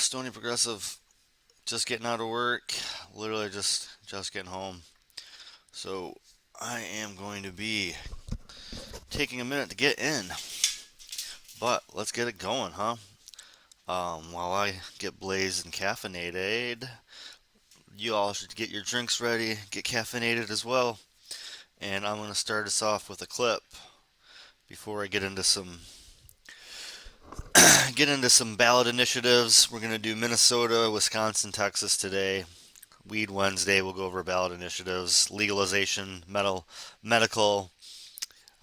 Stony Progressive, just getting out of work, literally just getting home. So I am going to be taking a minute to get in, but let's get it going, huh? While I get blazed and caffeinated, you all should get your drinks ready, get caffeinated as well. And I'm going to start us off with a clip before I get into some ballot initiatives. We're going to do Minnesota, Wisconsin, Texas today. Weed Wednesday, we'll go over ballot initiatives, legalization, medical,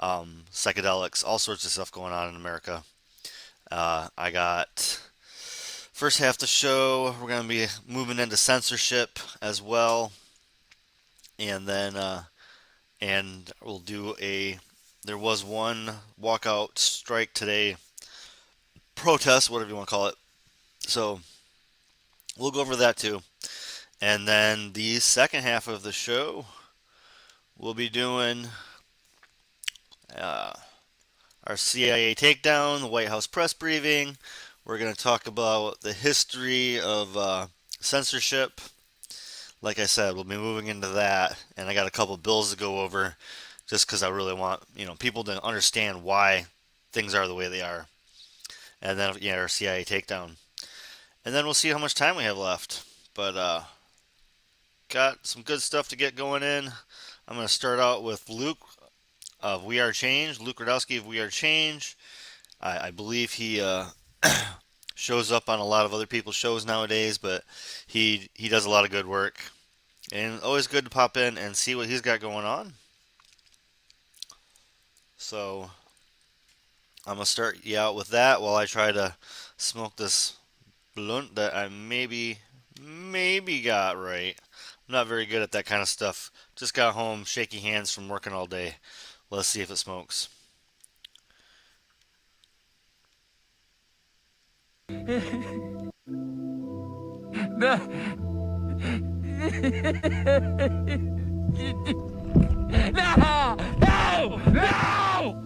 psychedelics, all sorts of stuff going on in America. I got first half of the show, we're going to be moving into censorship as well. And then, and we'll do there was one walkout strike today, protest, whatever you want to call it. So we'll go over that too. And then the second half of the show, we'll be doing our CIA takedown, the White House press briefing. We're going to talk about the history of censorship. Like I said, we'll be moving into that. And I got a couple bills to go over just because I really want people to understand why things are the way they are. And then our CIA takedown. And then we'll see how much time we have left. But got some good stuff to get going in. I'm going to start out with Luke of We Are Change, Luke Radowski of We Are Change. I believe he shows up on a lot of other people's shows nowadays, but he does a lot of good work. And always good to pop in and see what he's got going on. So I'm going to start you out with that while I try to smoke this blunt that I maybe got right. I'm not very good at that kind of stuff. Just got home, shaky hands from working all day. Let's see if it smokes. No! No! No!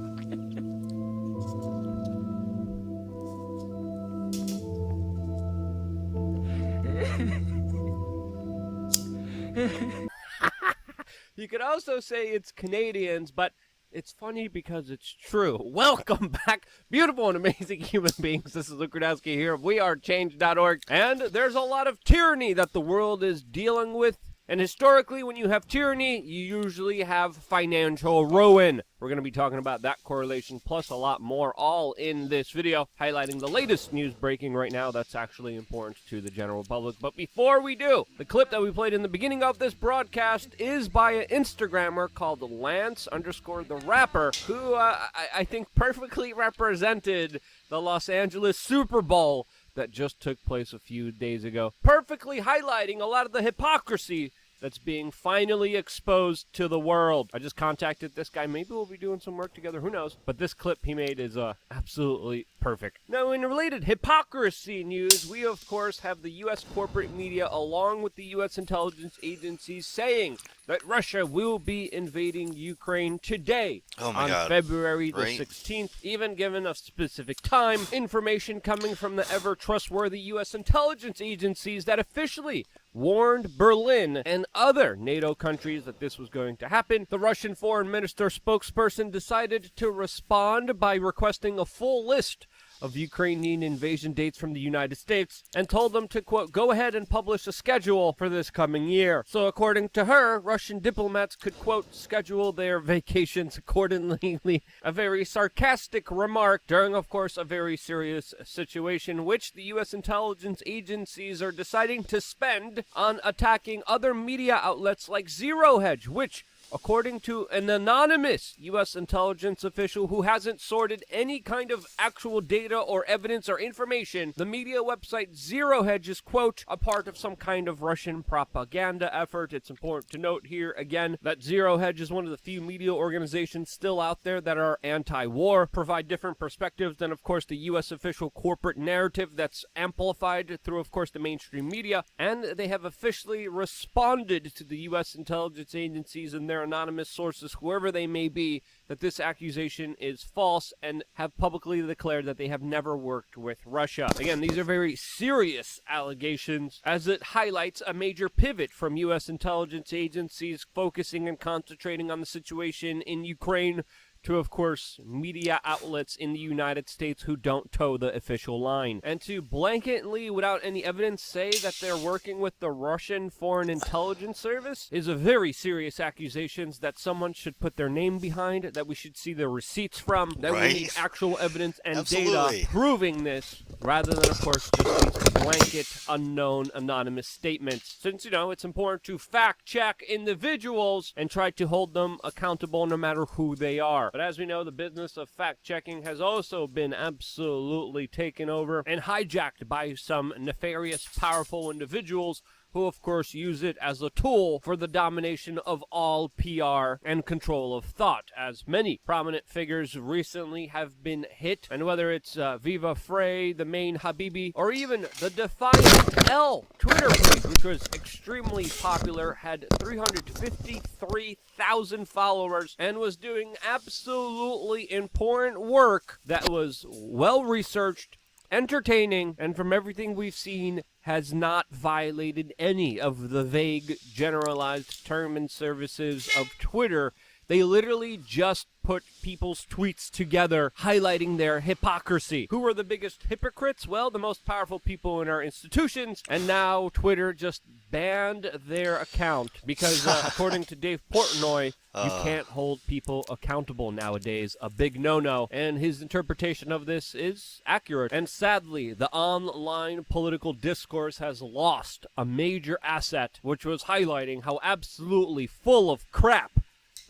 You could also say it's Canadians, but it's funny because it's true. Welcome back, beautiful and amazing human beings. This is Luke Radowski here of WeAreChange.org. And there's a lot of tyranny that the world is dealing with. And historically, when you have tyranny, you usually have financial ruin. We're going to be talking about that correlation plus a lot more, all in this video, highlighting the latest news breaking right now that's actually important to the general public. But before we do, the clip that we played in the beginning of this broadcast is by an Instagrammer called Lance_the Rapper, who I think perfectly represented the Los Angeles Super Bowl that just took place a few days ago, perfectly highlighting a lot of the hypocrisy that's being finally exposed to the world. I just contacted this guy. Maybe we'll be doing some work together. Who knows? But this clip he made is absolutely perfect. Now, in related hypocrisy news, we, of course, have the U.S. corporate media along with the U.S. intelligence agencies saying that Russia will be invading Ukraine today on February the 16th, even given a specific time. Information coming from the ever-trustworthy U.S. intelligence agencies that officially warned Berlin and other NATO countries that this was going to happen. The Russian foreign minister spokesperson decided to respond by requesting a full list of Ukrainian invasion dates from the United States and told them to, quote, go ahead and publish a schedule for this coming year. So according to her, Russian diplomats could, quote, schedule their vacations accordingly. A very sarcastic remark during, of course, a very serious situation, which the U.S. intelligence agencies are deciding to spend on attacking other media outlets like Zero Hedge, which, according to an anonymous U.S. intelligence official who hasn't sorted any kind of actual data or evidence or information, the media website Zero Hedge is, quote, a part of some kind of Russian propaganda effort. It's important to note here, again, that Zero Hedge is one of the few media organizations still out there that are anti-war, provide different perspectives than, of course, the U.S. official corporate narrative that's amplified through, of course, the mainstream media, and they have officially responded to the U.S. intelligence agencies in their their anonymous sources, whoever they may be, that this accusation is false and have publicly declared that they have never worked with Russia. Again, these are very serious allegations, as it highlights a major pivot from U.S. intelligence agencies focusing and concentrating on the situation in Ukraine to, of course, media outlets in the United States who don't toe the official line. And to blanketly, without any evidence, say that they're working with the Russian Foreign Intelligence Service is a very serious accusation that someone should put their name behind, that we should see the receipts from, that we need actual evidence and data proving this, rather than, of course, just these blanket, unknown, anonymous statements. Since, it's important to fact-check individuals and try to hold them accountable no matter who they are. But as we know, the business of fact-checking has also been absolutely taken over and hijacked by some nefarious, powerful individuals who, of course, use it as a tool for the domination of all PR and control of thought, as many prominent figures recently have been hit. And whether it's Viva Frey, the main Habibi, or even the Defiant L Twitter page, which was extremely popular, had 353,000 followers, and was doing absolutely important work that was well-researched, entertaining, and from everything we've seen, has not violated any of the vague, generalized terms and services of Twitter. They literally just put people's tweets together, highlighting their hypocrisy. Who are the biggest hypocrites? Well, the most powerful people in our institutions, and now Twitter just banned their account because, according to Dave Portnoy, you can't hold people accountable nowadays. A big no-no, and his interpretation of this is accurate. And sadly, the online political discourse has lost a major asset, which was highlighting how absolutely full of crap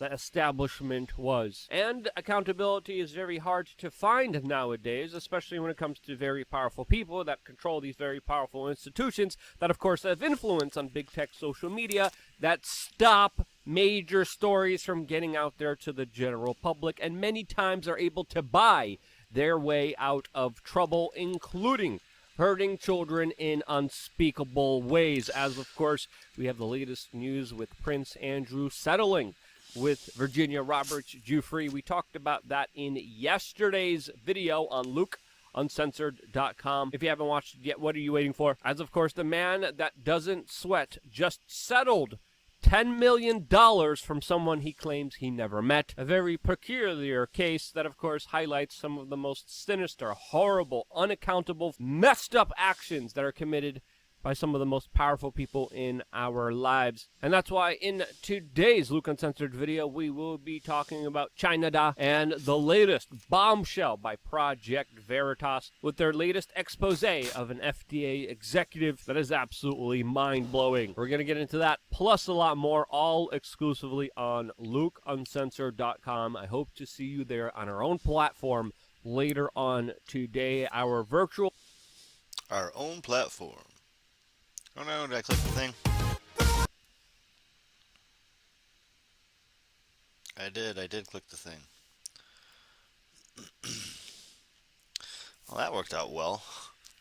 the establishment was. And accountability is very hard to find nowadays, especially when it comes to very powerful people that control these very powerful institutions that, of course, have influence on big tech social media that stop major stories from getting out there to the general public, and many times are able to buy their way out of trouble, including hurting children in unspeakable ways, as, of course, we have the latest news with Prince Andrew settling with Virginia Roberts Giuffre. We talked about that in yesterday's video on LukeUncensored.com. If you haven't watched it yet, what are you waiting for? As, of course, the man that doesn't sweat just settled $10 million from someone he claims he never met. A very peculiar case that, of course, highlights some of the most sinister, horrible, unaccountable, messed up actions that are committed by some of the most powerful people in our lives. And that's why in today's Luke Uncensored video, we will be talking about China and the latest bombshell by Project Veritas with their latest expose of an FDA executive that is absolutely mind-blowing. We're going to get into that, plus a lot more, all exclusively on LukeUncensored.com. I hope to see you there on our own platform later on today, our own platform. Oh no, did I click the thing? I did click the thing. Well, that worked out well.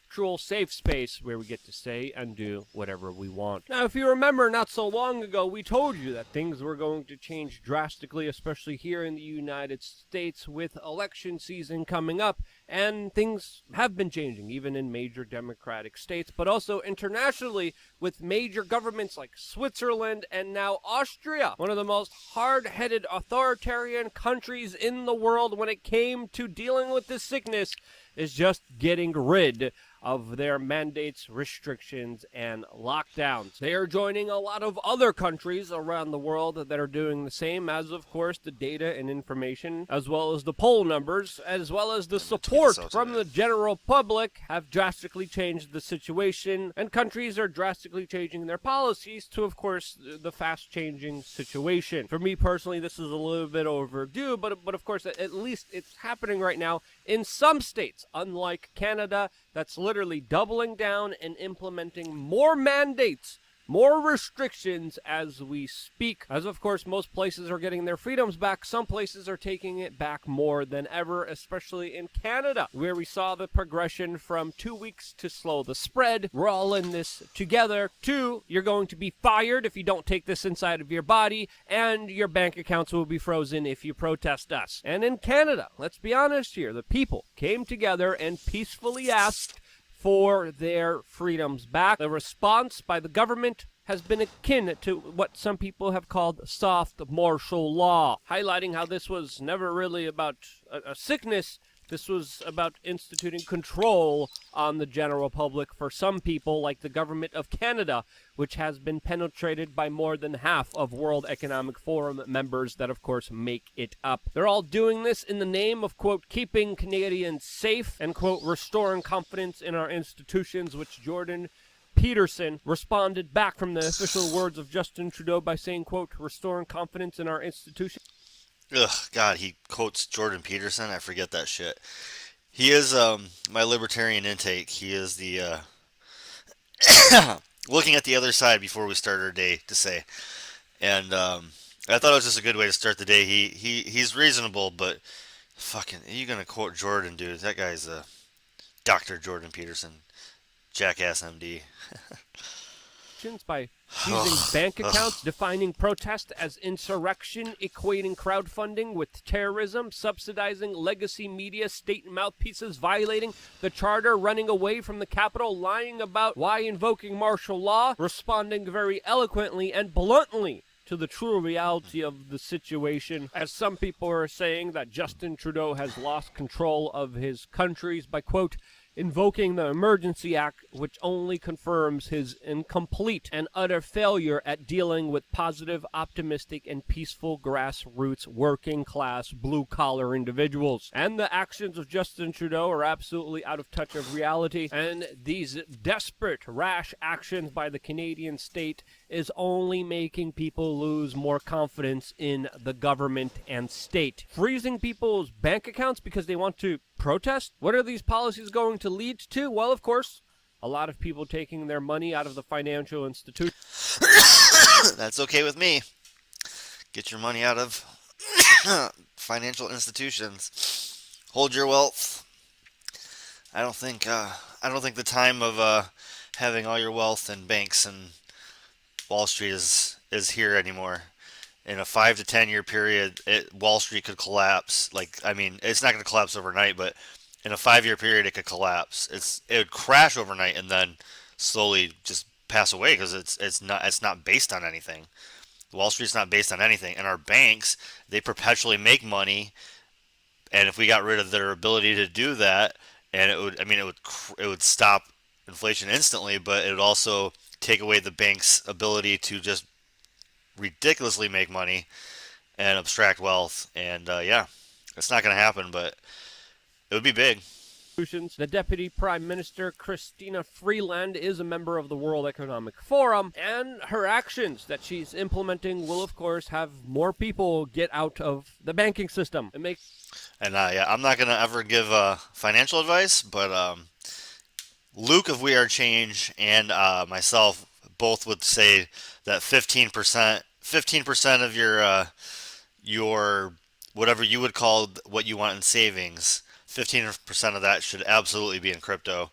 Virtual safe space where we get to say and do whatever we want. Now, if you remember, not so long ago, we told you that things were going to change drastically, especially here in the United States with election season coming up, and things have been changing, even in major democratic states, but also internationally with major governments like Switzerland and now Austria, one of the most hard-headed authoritarian countries in the world when it came to dealing with this sickness, is just getting rid of their mandates, restrictions, and lockdowns. They are joining a lot of other countries around the world that are doing the same, as, of course, the data and information, as well as the poll numbers, as well as the support from the general public have drastically changed the situation, and countries are drastically changing their policies to, of course, the fast-changing situation. For me personally, this is a little bit overdue, but of course, at least it's happening right now in some states, unlike Canada, that's literally doubling down and implementing more mandates more restrictions as we speak. As of course, most places are getting their freedoms back, some places are taking it back more than ever, especially in Canada, where we saw the progression from 2 weeks to slow the spread. We're all in this together. 2, you're going to be fired if you don't take this inside of your body, and your bank accounts will be frozen if you protest us. And in Canada, let's be honest here, the people came together and peacefully asked for their freedoms back. The response by the government has been akin to what some people have called soft martial law, highlighting how this was never really about a sickness. This was about instituting control on the general public for some people, like the government of Canada, which has been penetrated by more than half of World Economic Forum members that, of course, make it up. They're all doing this in the name of, quote, keeping Canadians safe and, quote, restoring confidence in our institutions, which Jordan Peterson responded back from the official words of Justin Trudeau by saying, quote, restoring confidence in our institutions. Ugh, God, he quotes Jordan Peterson. I forget that shit. He is my libertarian intake. He is the looking at the other side before we start our day to say. And I thought it was just a good way to start the day. He's reasonable, but fucking, are you gonna quote Jordan, dude? That guy's a Dr. Jordan Peterson, jackass MD. By using bank accounts, defining protest as insurrection, equating crowdfunding with terrorism, subsidizing legacy media, state mouthpieces, violating the charter, running away from the Capitol, lying about why invoking martial law, responding very eloquently and bluntly to the true reality of the situation, as some people are saying that Justin Trudeau has lost control of his countries by, quote, invoking the Emergency Act, which only confirms his incomplete and utter failure at dealing with positive, optimistic, and peaceful grassroots, working-class, blue-collar individuals. And the actions of Justin Trudeau are absolutely out of touch of reality, and these desperate, rash actions by the Canadian state is only making people lose more confidence in the government and state. Freezing people's bank accounts because they want to protest? What are these policies going to lead to? Well, of course, a lot of people taking their money out of the financial institution. That's okay with me. Get your money out of financial institutions. Hold your wealth. I don't think the time of having all your wealth in banks and Wall Street is here anymore. In a 5 to 10 year period, Wall Street could collapse. Like, I mean, it's not going to collapse overnight, but in a 5 year period, it could collapse. It would crash overnight and then slowly just pass away because it's not based on anything. Wall Street's not based on anything, and our banks, they perpetually make money. And if we got rid of their ability to do that, and it would stop inflation instantly, but it would also take away the bank's ability to just ridiculously make money and abstract wealth. And yeah, it's not going to happen, but it would be big. The Deputy Prime Minister, Christina Freeland, is a member of the World Economic Forum, and her actions that she's implementing will, of course, have more people get out of the banking system. And yeah, I'm not going to ever give financial advice, but Luke of We Are Change and myself both would say that 15% of your whatever you would call what you want in savings, 15% of that should absolutely be in crypto,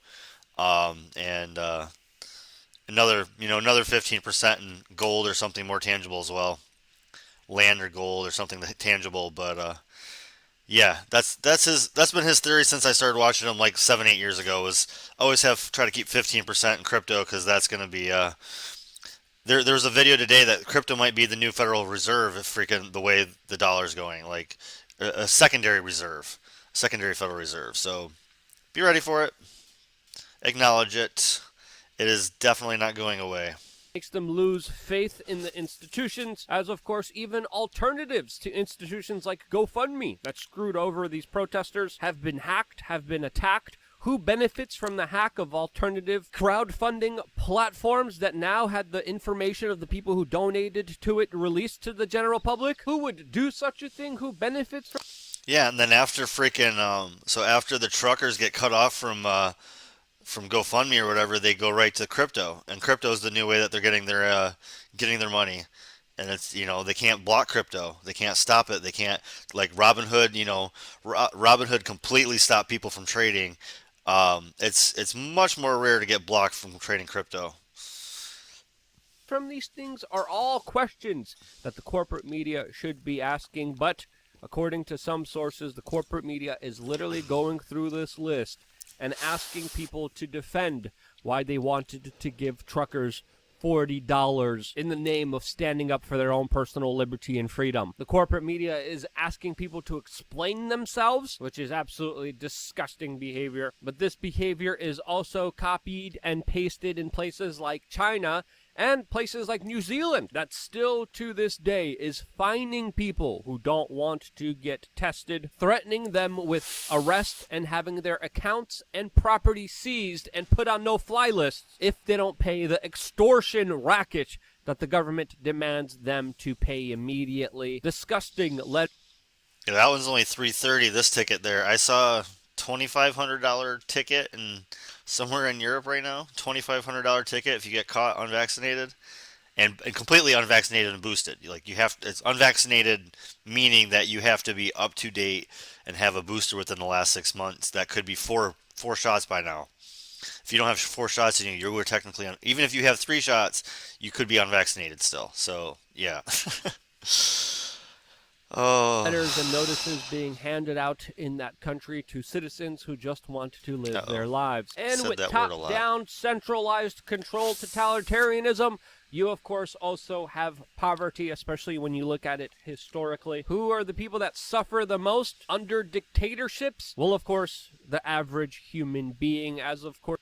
and another 15% in gold or something more tangible as well, land or gold or something tangible. But yeah, that's been his theory since I started watching him like 7-8 years ago. Was always try to keep 15% in crypto because that's going to be There was a video today that crypto might be the new Federal Reserve if freaking the way the dollar's going, like a secondary Federal Reserve. So be ready for it. Acknowledge it. It is definitely not going away. Makes them lose faith in the institutions, as of course even alternatives to institutions like GoFundMe that screwed over these protesters have been hacked, have been attacked. Who benefits from the hack of alternative crowdfunding platforms that now had the information of the people who donated to it released to the general public? Who would do such a thing? Who benefits from? Yeah, and then after freaking so after the truckers get cut off from from GoFundMe or whatever, they go right to crypto, and crypto is the new way that they're getting their money. And it's, they can't block crypto, they can't stop it, they can't, like Robinhood, Robinhood completely stopped people from trading. It's much more rare to get blocked from trading crypto. From these things are all questions that the corporate media should be asking, but according to some sources, the corporate media is literally going through this list and asking people to defend why they wanted to give truckers $40 in the name of standing up for their own personal liberty and freedom. The corporate media is asking people to explain themselves, which is absolutely disgusting behavior. But this behavior is also copied and pasted in places like China and places like New Zealand that still to this day is fining people who don't want to get tested, threatening them with arrest and having their accounts and property seized and put on no-fly lists if they don't pay the extortion racket that the government demands them to pay immediately. Disgusting. Yeah, that one's only 330. This ticket there, I saw $2,500 ticket and somewhere in Europe right now. $2,500 ticket if you get caught unvaccinated and completely unvaccinated and boosted. Like you have, it's unvaccinated meaning that you have to be up to date and have a booster within the last 6 months. That could be four shots by now. If you don't have 4 shots in you, you're technically even if you have 3 shots, you could be unvaccinated still. So yeah. Oh, Letters and notices being handed out in that country to citizens who just want to live their lives. And said with that word a lot. top-down, centralized control totalitarianism, you, of course, also have poverty, especially when you look at it historically. Who are the people that suffer the most under dictatorships? Well, of course, the average human being, as of course.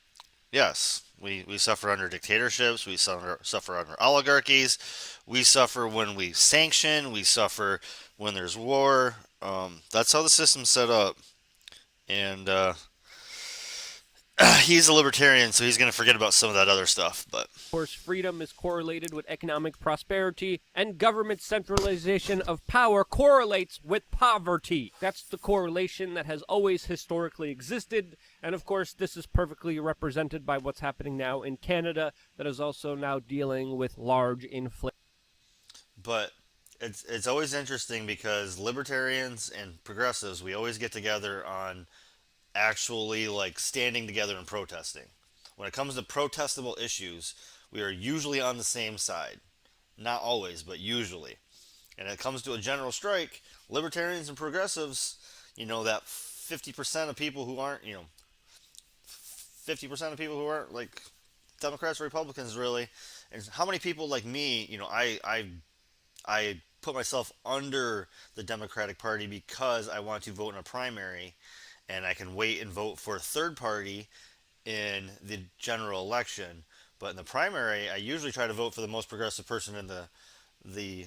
yes, we suffer under dictatorships. We suffer under oligarchies. We suffer when we sanction. We suffer when there's war. That's how the system's set up. And he's a libertarian, so he's going to forget about some of that other stuff. But Of course, freedom is correlated with economic prosperity, and government centralization of power correlates with poverty. That's the correlation that has always historically existed, and of course, this is perfectly represented by what's happening now in Canada, that is also now dealing with large inflation. but it's always interesting because libertarians and progressives, we always get together on actually like standing together and protesting. When it comes to protestable issues, we are usually on the same side. Not always, but usually. And when it comes to a general strike, libertarians and progressives, that 50% of people who aren't, 50% of people who aren't like Democrats or Republicans really, and how many people like me, I put myself under the Democratic Party because I want to vote in a primary and I can wait and vote for a third party in the general election. But in the primary, I usually try to vote for the most progressive person in the the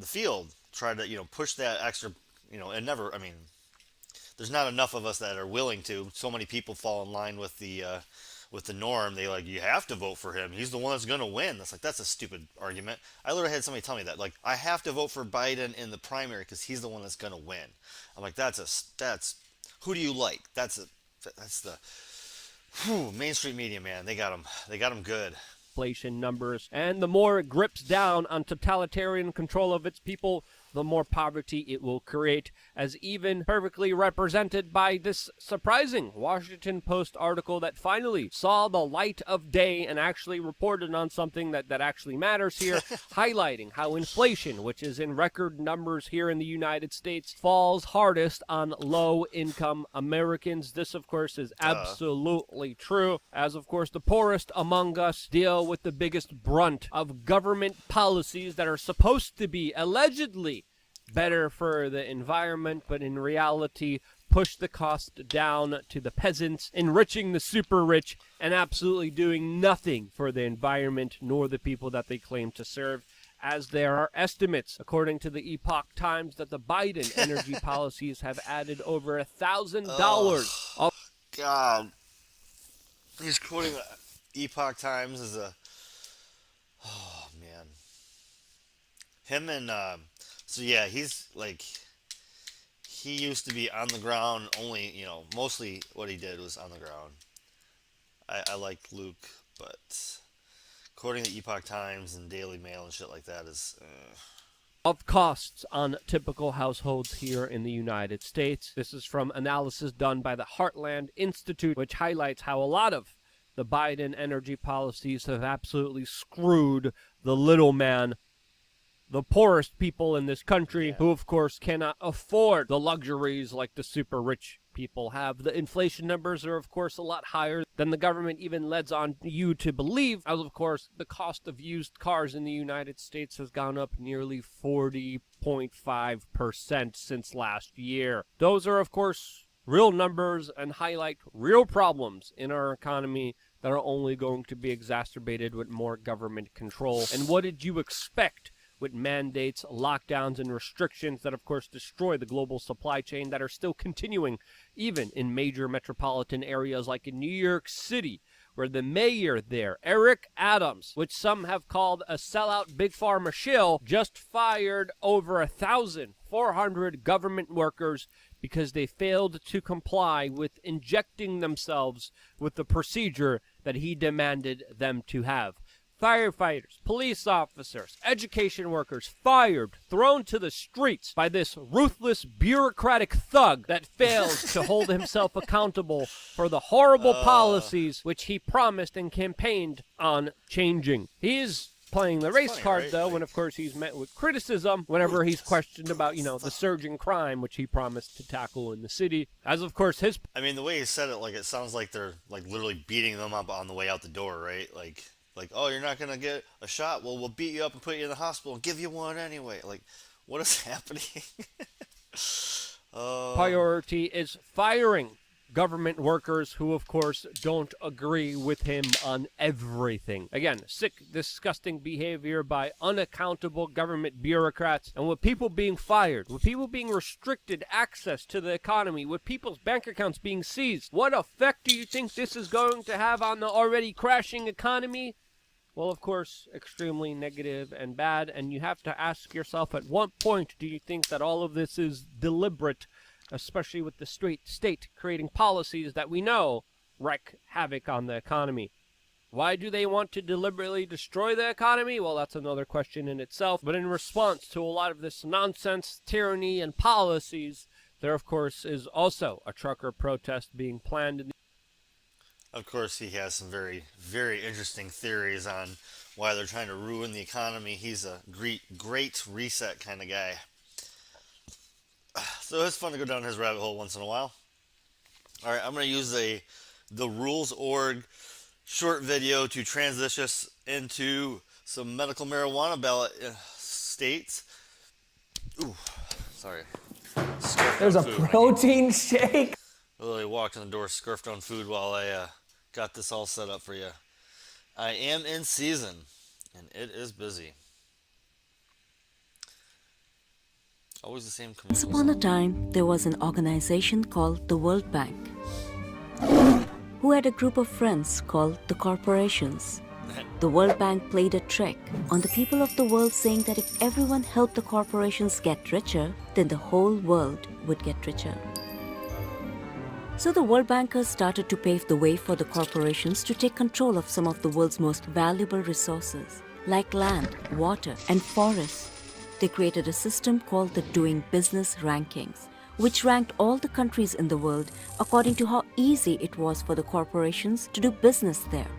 field. Try to push that extra, and never. I mean, there's not enough of us that are willing to. So many people fall in line with the norm. They like, you have to vote for him. He's the one that's gonna win. That's a stupid argument. I literally had somebody tell me that, like, I have to vote for Biden in the primary because he's the one that's gonna win. I'm like, that's who do you like? That's the Main Street media, man. They got him good. Inflation numbers, and the more it grips down on totalitarian control of its people, the more poverty it will create, as even perfectly represented by this surprising Washington Post article that finally saw the light of day and actually reported on something that actually matters here, highlighting how inflation, which is in record numbers here in the United States, falls hardest on low-income Americans. This, of course, is absolutely true, as, of course, the poorest among us deal with the biggest brunt of government policies that are supposed to be allegedly better for the environment, but in reality push the cost down to the peasants, enriching the super rich, and absolutely doing nothing for the environment nor the people that they claim to serve. As there are estimates, according to the Epoch Times, that the Biden energy policies have added over $1,000. God, he's quoting Epoch Times as a. Oh man, him and so yeah, he's like, he used to be on the ground only. Mostly what he did was on the ground. I like Luke, but quoting the Epoch Times and Daily Mail and shit like that is. Of costs on typical households here in the United States. This is from analysis done by the Heartland Institute, which highlights how a lot of the Biden energy policies have absolutely screwed the little man, the poorest people in this country, who, of course, cannot afford the luxuries like the super rich people have. The inflation numbers are, of course, a lot higher than the government even lets on you to believe, as, of course, the cost of used cars in the United States has gone up nearly 40.5% since last year. Those are, of course, real numbers and highlight real problems in our economy that are only going to be exacerbated with more government control. And what did you expect with mandates, lockdowns, and restrictions that, of course, destroy the global supply chain that are still continuing even in major metropolitan areas like in New York City, where the mayor there, Eric Adams, which some have called a sellout big pharma shill, just fired over 1,400 government workers because they failed to comply with injecting themselves with the procedure that he demanded them to have. Firefighters, police officers, education workers fired, thrown to the streets by this ruthless bureaucratic thug that fails to hold himself accountable for the horrible policies which he promised and campaigned on changing. He's playing the race card, though, when, of course, he's met with criticism whenever he's questioned about, the surge in crime, which he promised to tackle in the city. As, of course, his... I mean, the way he said it, it sounds like they're, literally beating them up on the way out the door, right? Oh, you're not going to get a shot? Well, we'll beat you up and put you in the hospital and give you one anyway. What is happening? Priority is firing government workers who, of course, don't agree with him on everything. Again, sick, disgusting behavior by unaccountable government bureaucrats. And with people being fired, with people being restricted access to the economy, with people's bank accounts being seized, what effect do you think this is going to have on the already crashing economy? Well, of course, extremely negative and bad, and you have to ask yourself, at what point do you think that all of this is deliberate, especially with the state creating policies that we know wreak havoc on the economy? Why do they want to deliberately destroy the economy? Well, that's another question in itself. But in response to a lot of this nonsense, tyranny, and policies, there, of course, is also a trucker protest being planned in the... Of course, he has some very, very interesting theories on why they're trying to ruin the economy. He's a great reset kind of guy. So it's fun to go down his rabbit hole once in a while. All right, I'm going to use the rules.org short video to transition us into some medical marijuana ballot states. Ooh, sorry. There's a protein shake. I literally walked in the door, scarfed on food while I got this all set up for you. I am in season, and it is busy. Always the same commercials. Once upon a time, there was an organization called the World Bank, who had a group of friends called the corporations. The World Bank played a trick on the people of the world, saying that if everyone helped the corporations get richer, then the whole world would get richer. So the World Bankers started to pave the way for the corporations to take control of some of the world's most valuable resources, like land, water, and forests. They created a system called the Doing Business Rankings, which ranked all the countries in the world according to how easy it was for the corporations to do business there.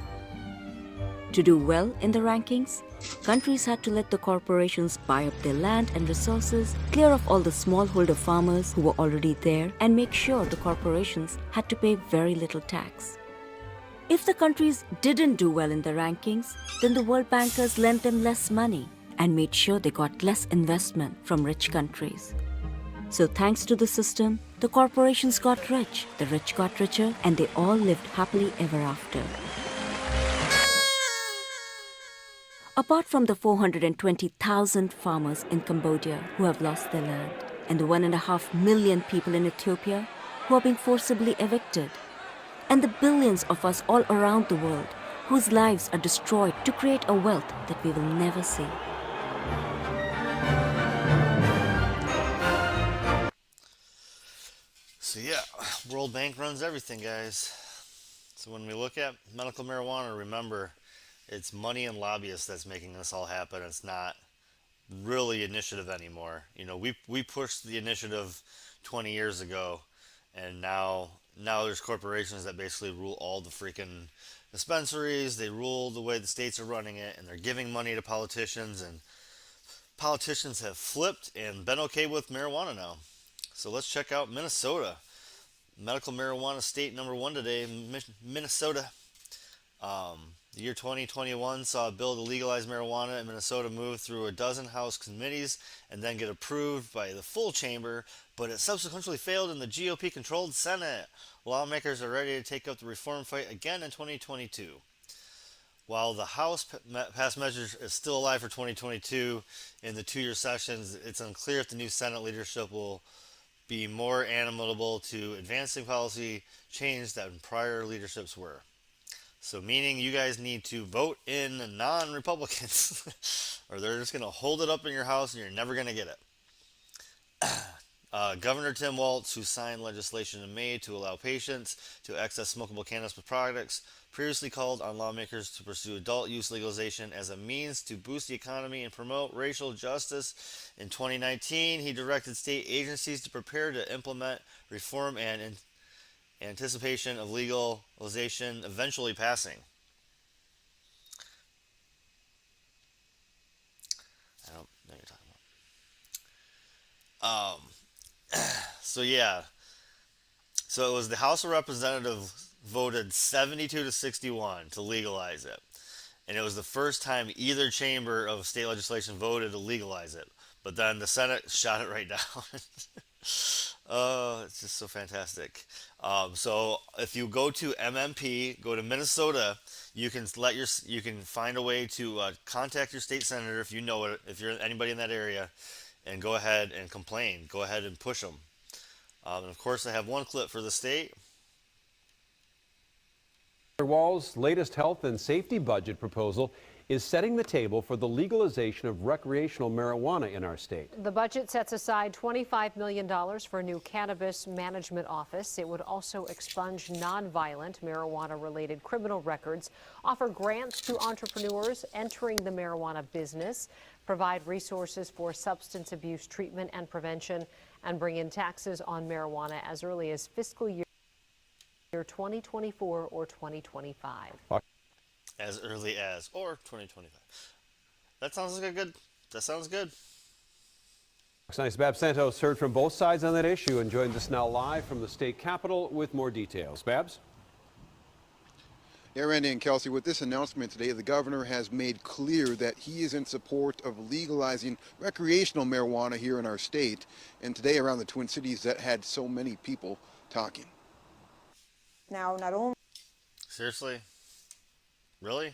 To do well in the rankings, countries had to let the corporations buy up their land and resources, clear off all the smallholder farmers who were already there, and make sure the corporations had to pay very little tax. If the countries didn't do well in the rankings, then the World Bankers lent them less money and made sure they got less investment from rich countries. So thanks to the system, the corporations got rich, the rich got richer, and they all lived happily ever after. Apart from the 420,000 farmers in Cambodia who have lost their land, and the 1.5 million people in Ethiopia who are being forcibly evicted, and the billions of us all around the world whose lives are destroyed to create a wealth that we will never see. So yeah, World Bank runs everything, guys. So when we look at medical marijuana, remember it's money and lobbyists that's making this all happen. It's not really initiative anymore. We pushed the initiative 20 years ago, and now there's corporations that basically rule all the freaking dispensaries. They rule the way the states are running it, and they're giving money to politicians, and politicians have flipped and been okay with marijuana now. So let's check out Minnesota. Medical marijuana state number one today, Minnesota. The year 2021 saw a bill to legalize marijuana in Minnesota move through a dozen House committees and then get approved by the full chamber, but it subsequently failed in the GOP-controlled Senate. Lawmakers are ready to take up the reform fight again in 2022. While the House passed measures is still alive for 2022 in the two-year sessions, it's unclear if the new Senate leadership will be more amenable to advancing policy change than prior leaderships were. So meaning you guys need to vote in non-Republicans or they're just going to hold it up in your house and you're never going to get it. Governor Tim Walz, who signed legislation in May to allow patients to access smokable cannabis products, previously called on lawmakers to pursue adult use legalization as a means to boost the economy and promote racial justice. In 2019, he directed state agencies to prepare to implement reform and in anticipation of legalization eventually passing. I don't know what you're talking about. So it was the House of Representatives voted 72 to 61 to legalize it. And it was the first time either chamber of state legislation voted to legalize it. But then the Senate shot it right down. Oh, it's just so fantastic. So if you go to MMP, go to Minnesota, you can find a way to contact your state senator if you know it, if you're anybody in that area, and go ahead and complain. Go ahead and push them. And of course, I have one clip for the state. Walz's latest health and safety budget proposal is setting the table for the legalization of recreational marijuana in our state. The budget sets aside $25 million for a new cannabis management office. It would also expunge nonviolent marijuana-related criminal records, offer grants to entrepreneurs entering the marijuana business, provide resources for substance abuse treatment and prevention, and bring in taxes on marijuana as early as fiscal year 2024 or 2025. As early as or 2025. That sounds good. Fox 9's Babs Santos heard from both sides on that issue and joins us now live from the state capitol with more details. Babs? Yeah, Randy and Kelsey, with this announcement today, the governor has made clear that he is in support of legalizing recreational marijuana here in our state. And today around the Twin Cities, that had so many people talking. Now, not only... Seriously? Really?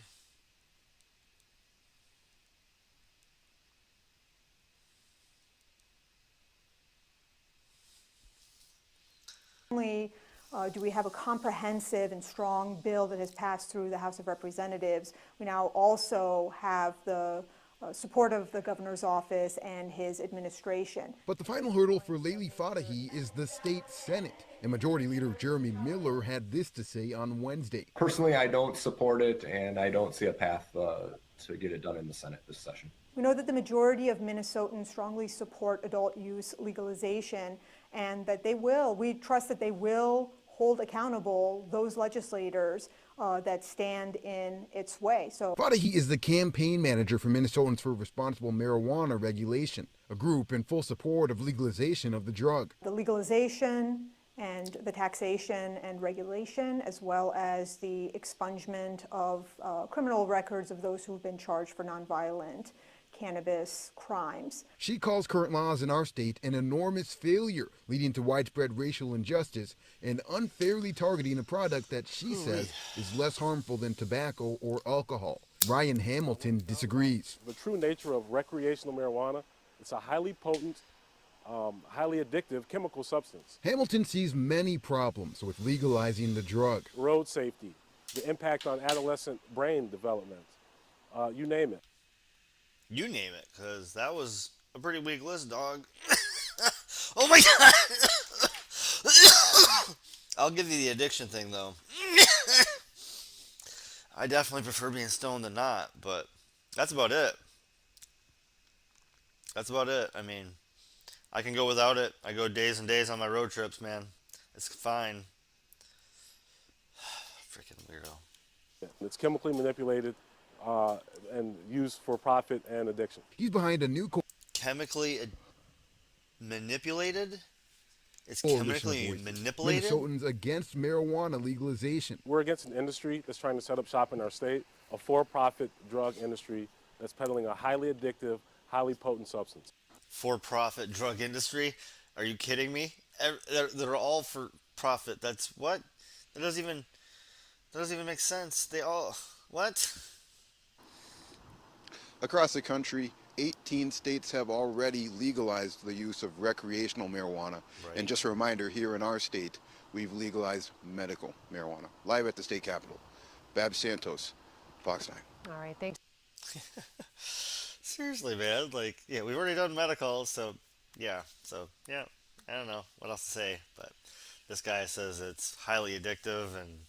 Do we have a comprehensive and strong bill that has passed through the House of Representatives, we now also have the support of the governor's office and his administration. But the final hurdle for Layli Fadahi is the state Senate. And Majority Leader Jeremy Miller had this to say on Wednesday. Personally, I don't support it, and I don't see a path to get it done in the Senate this session. We know that the majority of Minnesotans strongly support adult use legalization, and that we trust that they will hold accountable those legislators that stand in its way. So Fadahi is the campaign manager for Minnesotans for Responsible Marijuana Regulation, a group in full support of legalization of the drug. The legalization and the taxation and regulation, as well as the expungement of criminal records of those who have been charged for nonviolent cannabis crimes. She calls current laws in our state an enormous failure, leading to widespread racial injustice and unfairly targeting a product that she says is less harmful than tobacco or alcohol. Ryan Hamilton disagrees. The true nature of recreational marijuana, it's a highly potent, highly addictive chemical substance. Hamilton sees many problems with legalizing the drug. Road safety, the impact on adolescent brain development, you name it. You name it, because that was a pretty weak list, dog. Oh my god! I'll give you the addiction thing, though. I definitely prefer being stoned than not, but that's about it. That's about it. I mean, I can go without it. I go days and days on my road trips, man. It's fine. Freaking weirdo. It's chemically manipulated and used for profit and addiction. He's behind a new Chemically manipulated? It's coalition of chemically voices. manipulated? Minnesotans against marijuana legalization. We're against an industry that's trying to set up shop in our state, a for-profit drug industry that's peddling a highly addictive, highly potent substance. For-profit drug industry? Are you kidding me? They're all for profit. That's what? That doesn't even make sense. They all what? Across the country, 18 states have already legalized the use of recreational marijuana. Right. And just a reminder, here in our state, we've legalized medical marijuana. Live at the state capitol. Babs Santos, Fox 9. All right, thanks. Seriously, man. Like, yeah, we've already done medical, so yeah, I don't know what else to say, but this guy says it's highly addictive and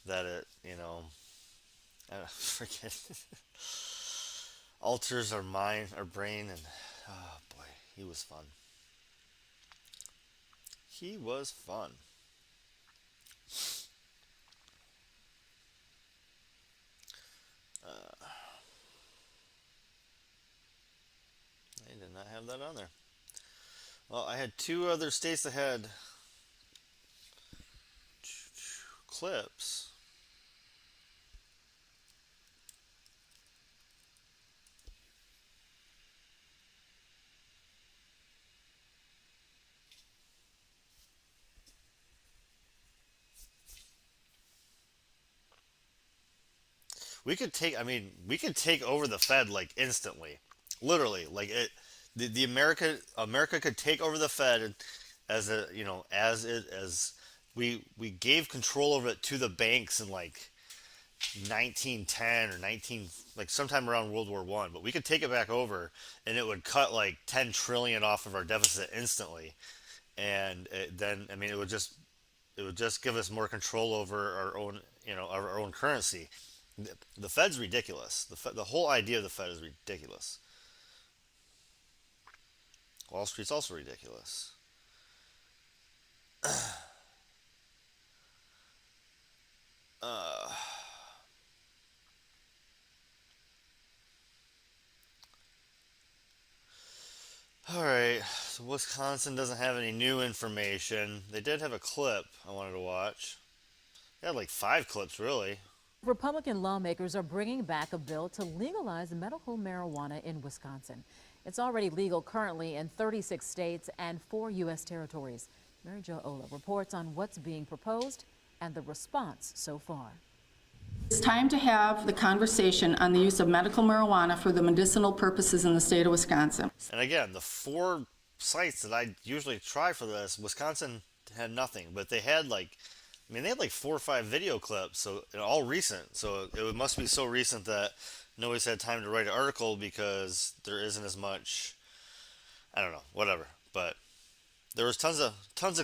that it, freaking alters our mind, our brain, and oh boy, he was fun. He was fun. I did not have that on there. Well, I had two other states that had clips. We could take over the Fed like instantly. Literally, like the America could take over the Fed as we gave control over it to the banks in like 1910 or 19 like sometime around World War I, but we could take it back over and it would cut like 10 trillion off of our deficit instantly, and it would just give us more control over our own currency. The Fed's ridiculous. The whole idea of the Fed is ridiculous. Wall Street's also ridiculous. Alright, so Wisconsin doesn't have any new information. They did have a clip I wanted to watch. They had like 5 clips, really. Republican lawmakers are bringing back a bill to legalize medical marijuana in Wisconsin. It's already legal currently in 36 states and 4 U.S. territories. Mary Jo Ola reports on what's being proposed and the response so far. It's time to have the conversation on the use of medical marijuana for the medicinal purposes in the state of Wisconsin. And again, the 4 sites that I usually try for this, Wisconsin had nothing, but they had they had like 4 or 5 video clips, so all recent. So it must be so recent that nobody's had time to write an article because there isn't as much. I don't know, whatever. But there was tons of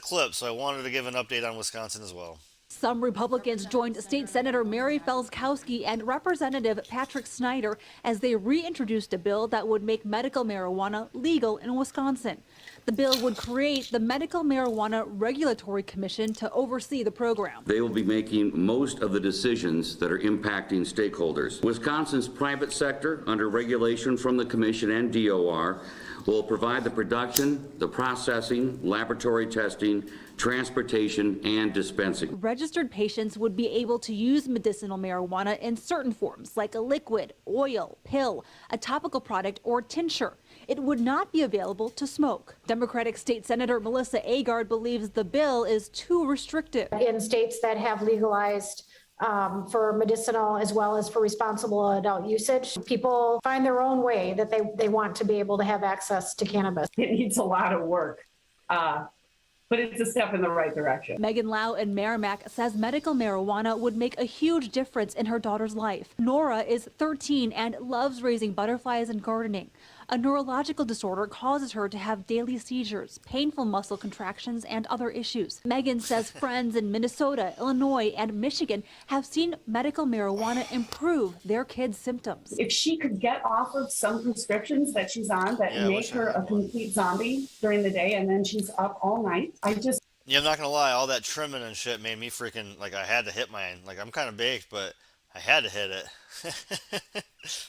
clips, so I wanted to give an update on Wisconsin as well. Some Republicans joined State Senator Mary Felskowski and Representative Patrick Snyder as they reintroduced a bill that would make medical marijuana legal in Wisconsin. The bill would create the Medical Marijuana Regulatory Commission to oversee the program. They will be making most of the decisions that are impacting stakeholders. Wisconsin's private sector, under regulation from the Commission and DOR, will provide the production, the processing, laboratory testing, transportation, and dispensing. Registered patients would be able to use medicinal marijuana in certain forms, like a liquid, oil, pill, a topical product, or tincture. It would not be available to smoke. Democratic State Senator Melissa Agard believes the bill is too restrictive. In states that have legalized for medicinal as well as for responsible adult usage, people find their own way that they want to be able to have access to cannabis. It needs a lot of work, but it's a step in the right direction. Megan Lau in Merrimack says medical marijuana would make a huge difference in her daughter's life. Nora is 13 and loves raising butterflies and gardening. A neurological disorder causes her to have daily seizures, painful muscle contractions, and other issues. Megan says friends in Minnesota, Illinois, and Michigan have seen medical marijuana improve their kids' symptoms. If she could get off of some prescriptions that she's on that make her a complete zombie during the day and then she's up all night, Yeah, I'm not gonna lie, all that trimming and shit made me freaking, like, I had to hit mine. Like, I'm kind of baked, but I had to hit it.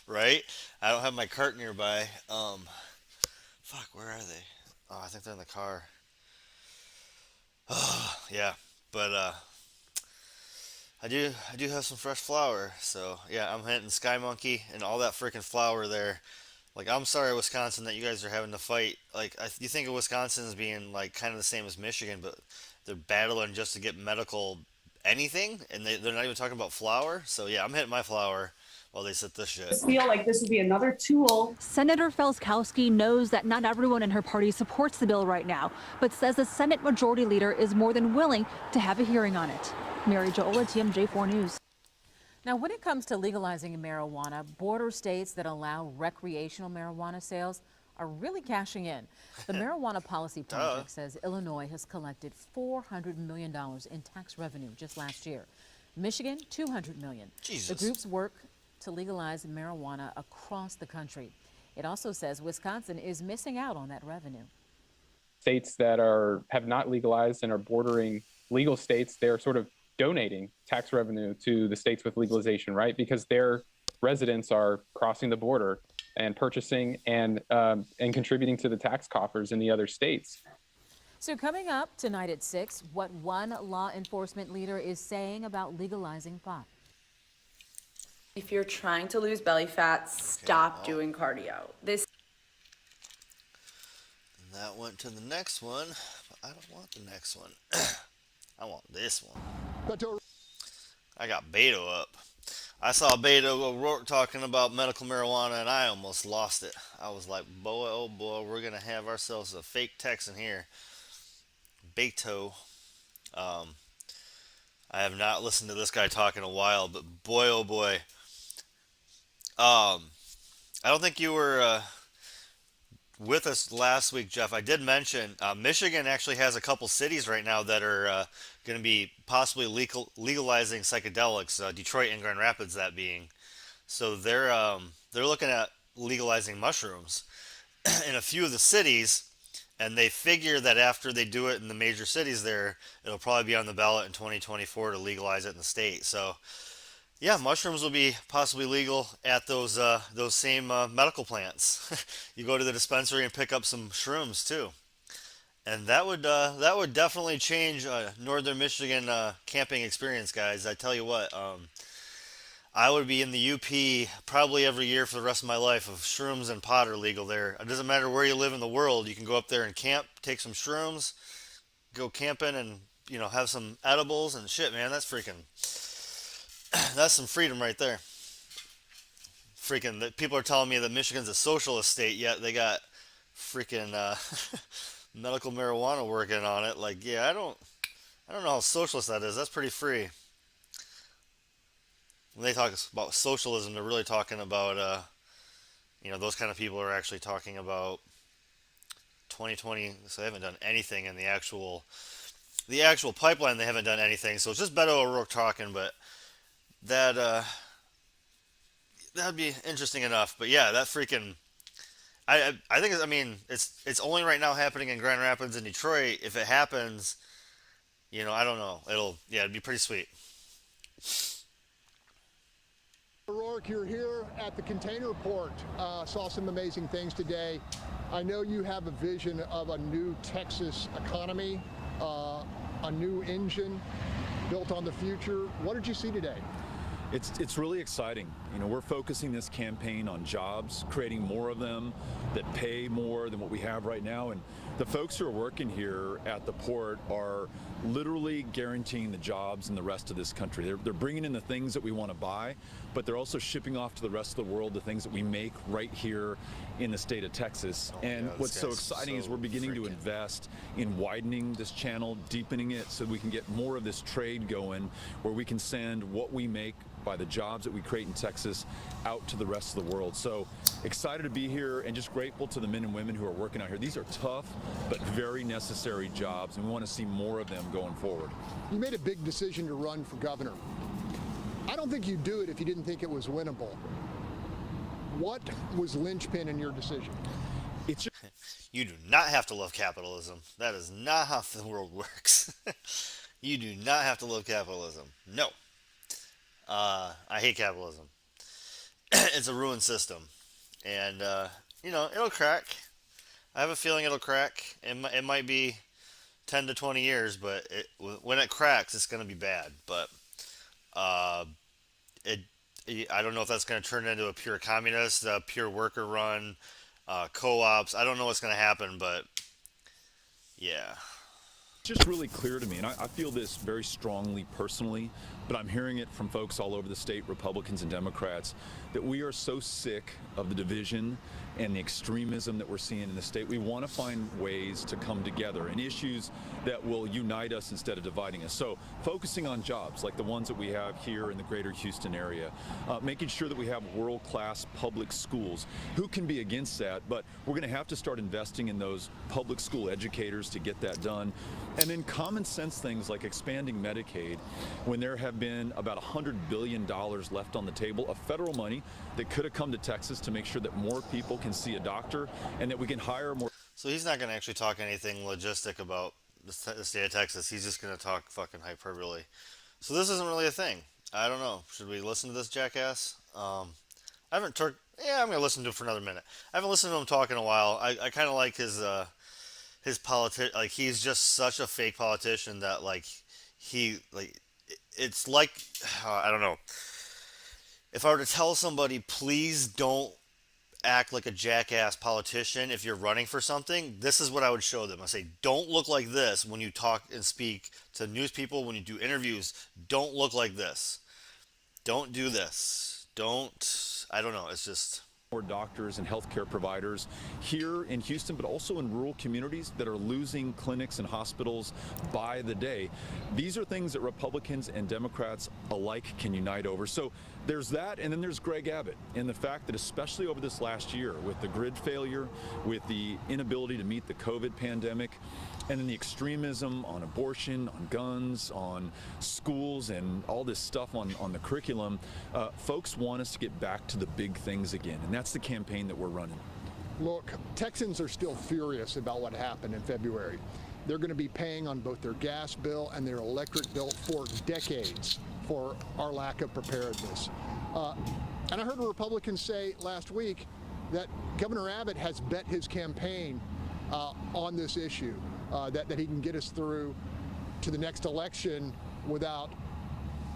Right? I don't have my cart nearby. Fuck, where are they? Oh, I think they're in the car. Yeah, but I do have some fresh flour, so yeah, I'm hitting Sky Monkey and all that freaking flour there. Like, I'm sorry, Wisconsin, that you guys are having to fight. Like, you think of Wisconsin as being like kind of the same as Michigan, but they're battling just to get medical anything, and they're not even talking about flour. So yeah, I'm hitting my flour while they sit this shit. I feel like this would be another tool. Senator Felskowski knows that not everyone in her party supports the bill right now, but says the Senate Majority Leader is more than willing to have a hearing on it. Mary Jo Ola, TMJ4 News. Now, when it comes to legalizing marijuana, border states that allow recreational marijuana sales are really cashing in. The Marijuana Policy Project says Illinois has collected $400 million in tax revenue just last year. Michigan, $200 million. Jesus. The groups work to legalize marijuana across the country. It also says Wisconsin is missing out on that revenue. States that have not legalized and are bordering legal states, they're sort of donating tax revenue to the states with legalization, right? Because their residents are crossing the border and purchasing and contributing to the tax coffers in the other states. So coming up tonight at 6, what one law enforcement leader is saying about legalizing pot. If you're trying to lose belly fat, stop doing cardio. And that went to the next one, but I don't want the next one. I want this one. I got Beto up. I saw Beto O'Rourke talking about medical marijuana, and I almost lost it. I was like, boy, oh boy, we're going to have ourselves a fake Texan here. Beto. I have not listened to this guy talk in a while, but boy, oh boy. I don't think you were with us last week, Jeff. I did mention Michigan actually has a couple cities right now that are going to be possibly legalizing psychedelics. Detroit and Grand Rapids, that being. So they're looking at legalizing mushrooms in a few of the cities, and they figure that after they do it in the major cities there, it'll probably be on the ballot in 2024 to legalize it in the state. So yeah, mushrooms will be possibly legal at those same medical plants. You go to the dispensary and pick up some shrooms too, and that would definitely change northern Michigan camping experience, guys. I tell you what, I would be in the UP probably every year for the rest of my life if shrooms and pot are legal there. It doesn't matter where you live in the world, you can go up there and camp, take some shrooms, go camping, and have some edibles and shit, man. That's some freedom right there. Freaking, people are telling me that Michigan's a socialist state, yet they got freaking medical marijuana working on it. Like, yeah, I don't know how socialist that is. That's pretty free. When they talk about socialism, they're really talking about, those kind of people are actually talking about 2020. So they haven't done anything in the actual pipeline. They haven't done anything. So it's just Beto O'Rourke talking, but that'd be interesting enough. But yeah, that freaking, I think it's only right now happening in Grand Rapids and Detroit. If it happens, I don't know. It'd be pretty sweet. O'Rourke, you're here at the container port. Saw some amazing things today. I know you have a vision of a new Texas economy, a new engine built on the future. What did you see today? It's really exciting. We're focusing this campaign on jobs, creating more of them that pay more than what we have right now. And the folks who are working here at the port are literally guaranteeing the jobs in the rest of this country. They're bringing in the things that we want to buy, but they're also shipping off to the rest of the world the things that we make right here in the state of Texas. And what's so exciting is we're beginning to invest in widening this channel, deepening it so we can get more of this trade going, where we can send what we make by the jobs that we create in Texas Texas out to the rest of the world. So excited to be here and just grateful to the men and women who are working out here. These are tough but very necessary jobs, and we want to see more of them going forward. You made a big decision to run for governor. I don't think you'd do it if you didn't think it was winnable. What was linchpin in your decision? It's You do not have to love capitalism. That is not how the world works. You do not have to love capitalism. No. I hate capitalism. It's a ruined system. And, it'll crack. I have a feeling it'll crack. It might be 10 to 20 years, but when it cracks, it's going to be bad. But I don't know if that's going to turn into a pure communist, a pure worker run, co-ops. I don't know what's going to happen, but yeah. It's just really clear to me, and I feel this very strongly personally, but I'm hearing it from folks all over the state, Republicans and Democrats, that we are so sick of the division and the extremism that we're seeing in the state. We want to find ways to come together and issues that will unite us instead of dividing us. So focusing on jobs like the ones that we have here in the greater Houston area, making sure that we have world-class public schools. Who can be against that? But we're going to have to start investing in those public school educators to get that done. And then common sense things like expanding Medicaid when there have been about $100 billion left on the table of federal money that could have come to Texas to make sure that more people can see a doctor and that we can hire more. So he's not going to actually talk anything logistic about the state of Texas. He's just going to talk fucking hyperbole. So this isn't really a thing. I don't know. Should we listen to this jackass? I haven't I'm going to listen to it for another minute. I haven't listened to him talk in a while. I kind of like his like he's just such a fake politician that it's like I don't know. If I were to tell somebody, please don't act like a jackass politician if you're running for something, this is what I would show them. I say, don't look like this when you talk and speak to news people, when you do interviews. Don't look like this. Don't do this. I don't know. It's just more doctors and healthcare providers here in Houston, but also in rural communities that are losing clinics and hospitals by the day. These are things that Republicans and Democrats alike can unite over. So there's that, and then there's Greg Abbott and the fact that especially over this last year with the grid failure, with the inability to meet the COVID pandemic, and then the extremism on abortion, on guns, on schools, and all this stuff on the curriculum, folks want us to get back to the big things again, and that's the campaign that we're running. Look, Texans are still furious about what happened in February. They're going to be paying on both their gas bill and their electric bill for decades for our lack of preparedness. And I heard a Republican say last week that Governor Abbott has bet his campaign on this issue, that he can get us through to the next election without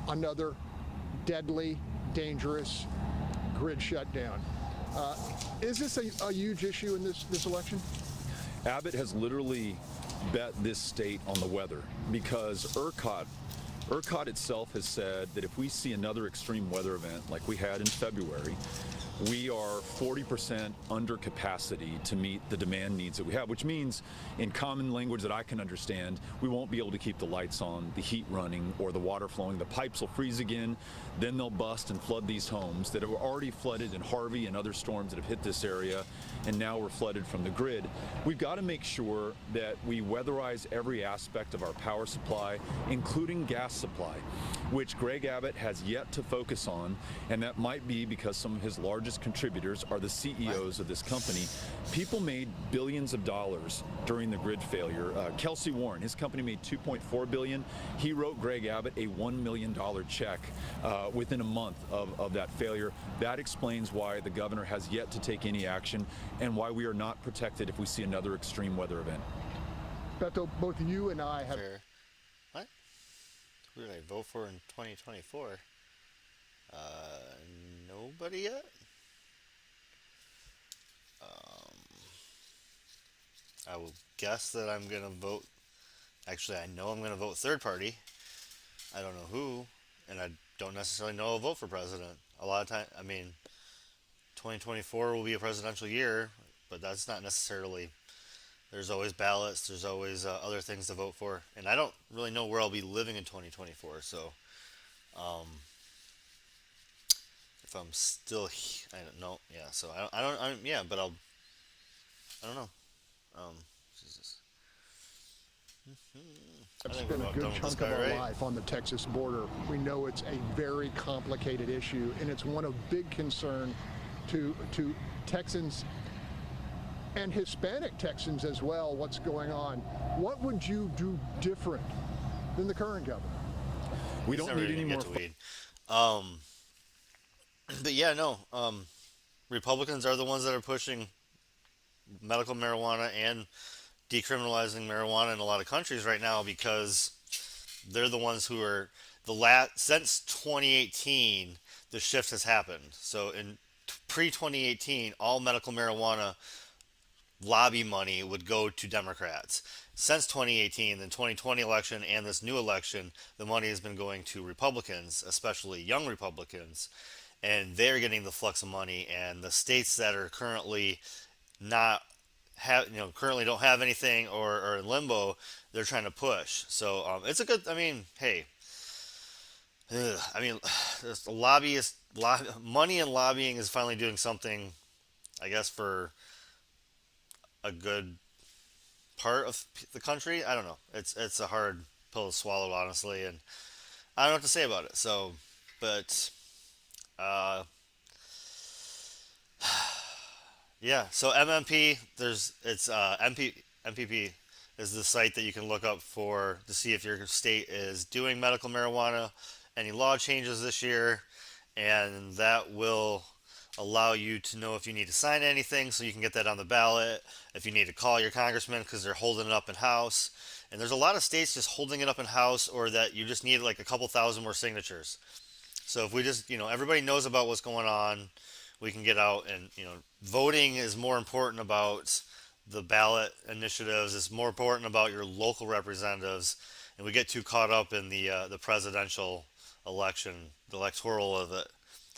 another deadly, dangerous grid shutdown. Is this a huge issue in this election? Abbott has literally bet this state on the weather because ERCOT itself has said that if we see another extreme weather event like we had in February, we are 40% under capacity to meet the demand needs that we have, which means in common language that I can understand, we won't be able to keep the lights on, the heat running, or the water flowing. The pipes will freeze again, then they'll bust and flood these homes that were already flooded in Harvey and other storms that have hit this area, and now we're flooded from the grid. We've got to make sure that we weatherize every aspect of our power supply, including gas supply, which Greg Abbott has yet to focus on, and that might be because some of his largest contributors are the CEOs of this company. People made billions of dollars during the grid failure. Kelsey Warren, his company made $2.4 billion. He wrote Greg Abbott a $1 million check within a month of that failure. That explains why the governor has yet to take any action and why we are not protected if we see another extreme weather event. Beto, both you and I have... What? Who did I vote for in 2024? Nobody yet? I will guess that I'm going to vote. Actually, I know I'm going to vote third party. I don't know who, and I don't necessarily know I'll vote for president. A lot of time, 2024 will be a presidential year, but that's not necessarily. There's always ballots. There's always other things to vote for, and I don't really know where I'll be living in 2024. So, if I'm still. I don't know. Yeah. So yeah, but I don't know. Jesus. I It's think been we're a about good done with this chunk of guy, our right? life on the Texas border. We know it's a very complicated issue, and it's one of big concern to Texans and Hispanic Texans as well. What's going on? What would you do different than the current governor? We don't need any more. Weed. But yeah, no. Republicans are the ones that are pushing medical marijuana and decriminalizing marijuana in a lot of countries right now because they're the ones who are since 2018 the shift has happened. So in pre-2018 all medical marijuana lobby money would go to Democrats. Since 2018, the 2020 election and this new election, the money has been going to Republicans, especially young Republicans, and they're getting the flux of money. And the states that are currently currently don't have anything or are in limbo, they're trying to push. So it's a good. I mean, hey, money and lobbying is finally doing something, I guess, for a good part of the country. I don't know. It's a hard pill to swallow, honestly, and I don't know what to say about it. So, but yeah. So MMP, MPP is the site that you can look up to see if your state is doing medical marijuana, any law changes this year, and that will allow you to know if you need to sign anything so you can get that on the ballot, if you need to call your congressman because they're holding it up in house. And there's a lot of states just holding it up in house, or that you just need like a couple thousand more signatures. So if we just, everybody knows about what's going on, we can get out and, voting is more important about the ballot initiatives. It's more important about your local representatives. And we get too caught up in the presidential election, the electoral of it.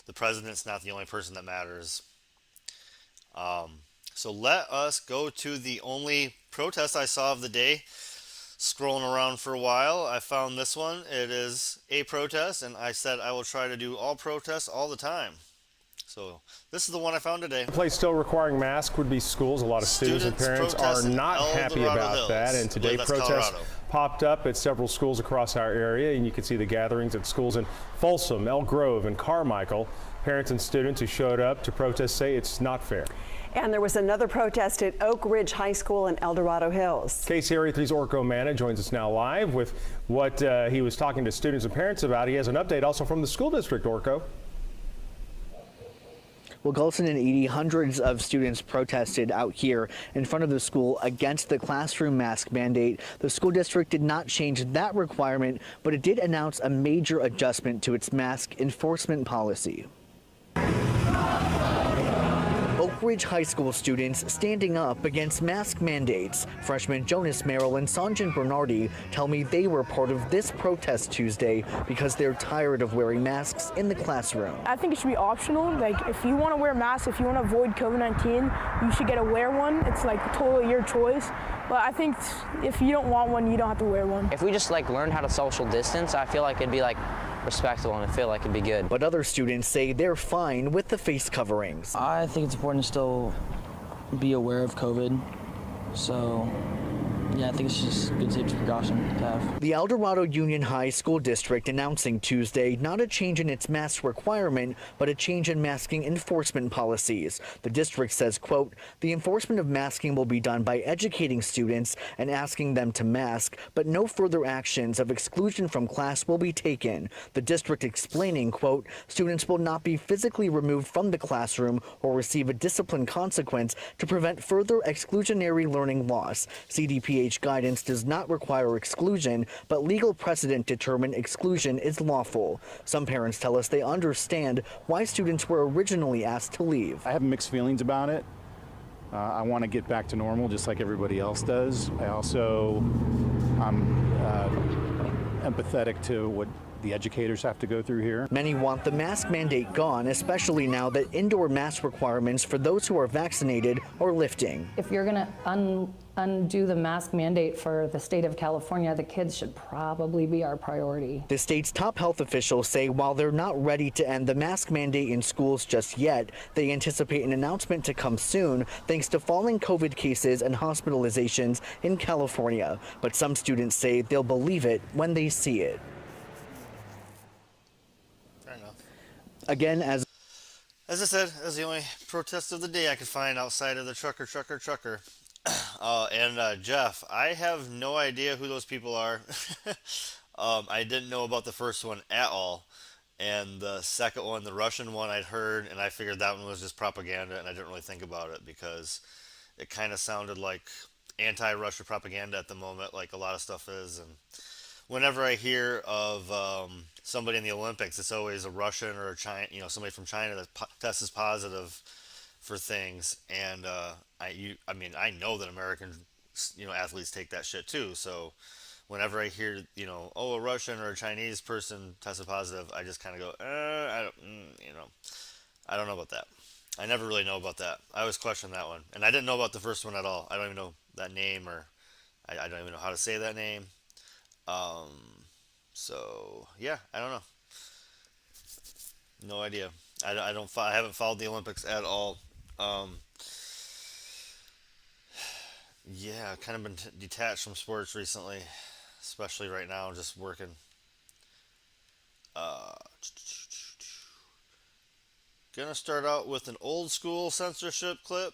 The president's not the only person that matters. So let us go to the only protest I saw of the day. Scrolling around for a while, I found this one. It is a protest, and I said I will try to do all protests all the time. So this is the one I found today. The place still requiring masks would be schools. A lot of students and parents are not happy about that. And today protests popped up at several schools across our area, and you can see the gatherings at schools in Folsom, Elk Grove, and Carmichael. Parents and students who showed up to protest say it's not fair. And there was another protest at Oak Ridge High School in El Dorado Hills. KCRA 3's Orko Manna joins us now live with what he was talking to students and parents about. He has an update also from the school district, Orko. Well, Gulson and Edie, hundreds of students protested out here in front of the school against the classroom mask mandate. The school district did not change that requirement, but it did announce a major adjustment to its mask enforcement policy. Oak Ridge High School students standing up against mask mandates. Freshmen Jonas Merrill and Sanjan Bernardi tell me they were part of this protest Tuesday because they're tired of wearing masks in the classroom. I think it should be optional. Like, if you want to wear a mask, if you want to avoid COVID-19, you should get to wear one. It's like totally your choice. But I think if you don't want one, you don't have to wear one. If we just learn how to social distance, I feel like it'd be respectable, and I feel like it'd be good. But other students say they're fine with the face coverings. I think it's important to still be aware of COVID. So, yeah, I think it's just a good safety precaution to have. The El Dorado Union High School District announcing Tuesday not a change in its mask requirement, but a change in masking enforcement policies. The district says, quote, the enforcement of masking will be done by educating students and asking them to mask, but no further actions of exclusion from class will be taken. The district explaining, quote, students will not be physically removed from the classroom or receive a discipline consequence to prevent further exclusionary learning loss. CDPH guidance does not require exclusion, but legal precedent determined exclusion is lawful. Some parents tell us they understand why students were originally asked to leave. I have mixed feelings about it. I want to get back to normal just like everybody else does. I'm empathetic to what the educators have to go through here. Many want the mask mandate gone, especially now that indoor mask requirements for those who are vaccinated are lifting. If you're going to undo the mask mandate for the state of California, the kids should probably be our priority. The state's top health officials say while they're not ready to end the mask mandate in schools just yet, they anticipate an announcement to come soon thanks to falling COVID cases and hospitalizations in California. But some students say they'll believe it when they see it. Fair enough. Again, as I said, that's the only protest of the day I could find outside of the trucker. Jeff, I have no idea who those people are. I didn't know about the first one at all. And the second one, the Russian one, I'd heard, and I figured that one was just propaganda, and I didn't really think about it because it kind of sounded like anti-Russia propaganda at the moment, like a lot of stuff is. And whenever I hear of somebody in the Olympics, it's always a Russian or a China, somebody from China that tests positive for things. And I know that American, athletes take that shit too. So whenever I hear, a Russian or a Chinese person tested positive, I just kind of go, I don't know about that. I never really know about that. I always question that one. And I didn't know about the first one at all. I don't even know that name, or I don't even know how to say that name. So yeah, I don't know. No idea. I haven't followed the Olympics at all. Yeah, I've kind of been detached from sports recently, especially right now, just working. Gonna start out with an old school censorship clip.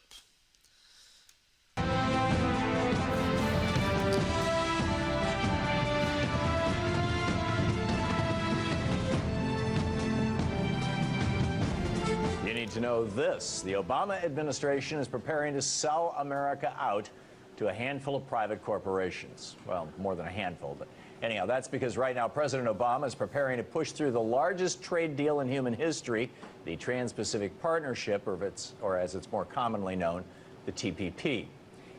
You need to know this. The Obama administration is preparing to sell America out to a handful of private corporations. Well, more than a handful, but anyhow, that's because right now President Obama is preparing to push through the largest trade deal in human history, the Trans-Pacific Partnership, or as it's more commonly known, the TPP.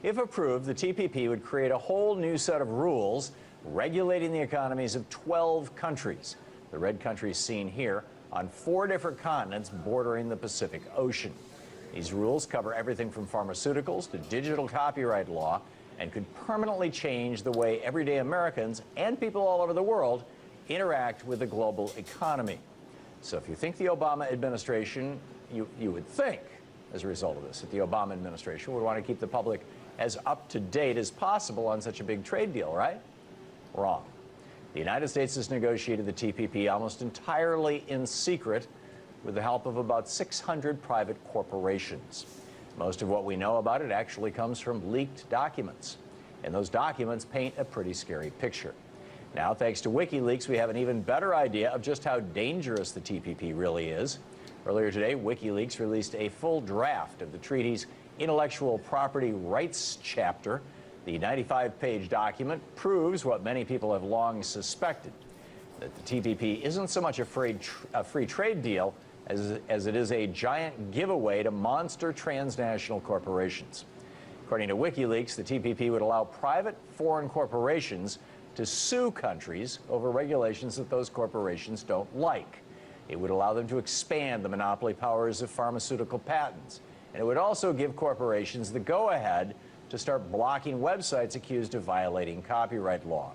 If approved, the TPP would create a whole new set of rules regulating the economies of 12 countries. The red countries seen here on 4 different continents bordering the Pacific Ocean. These rules cover everything from pharmaceuticals to digital copyright law and could permanently change the way everyday Americans and people all over the world interact with the global economy. So if you think the Obama administration, you would think, as a result of this, that the Obama administration would want to keep the public as up to date as possible on such a big trade deal, right? Wrong. The United States has negotiated the TPP almost entirely in secret with the help of about 600 private corporations. Most of what we know about it actually comes from leaked documents, and those documents paint a pretty scary picture. Now, thanks to WikiLeaks, we have an even better idea of just how dangerous the TPP really is. Earlier today, WikiLeaks released a full draft of the treaty's intellectual property rights chapter. The 95-page document proves what many people have long suspected, that the TPP isn't so much a free trade deal as it is a giant giveaway to monster transnational corporations. According to WikiLeaks, the TPP would allow private foreign corporations to sue countries over regulations that those corporations don't like. It would allow them to expand the monopoly powers of pharmaceutical patents. And it would also give corporations the go-ahead to start blocking websites accused of violating copyright law.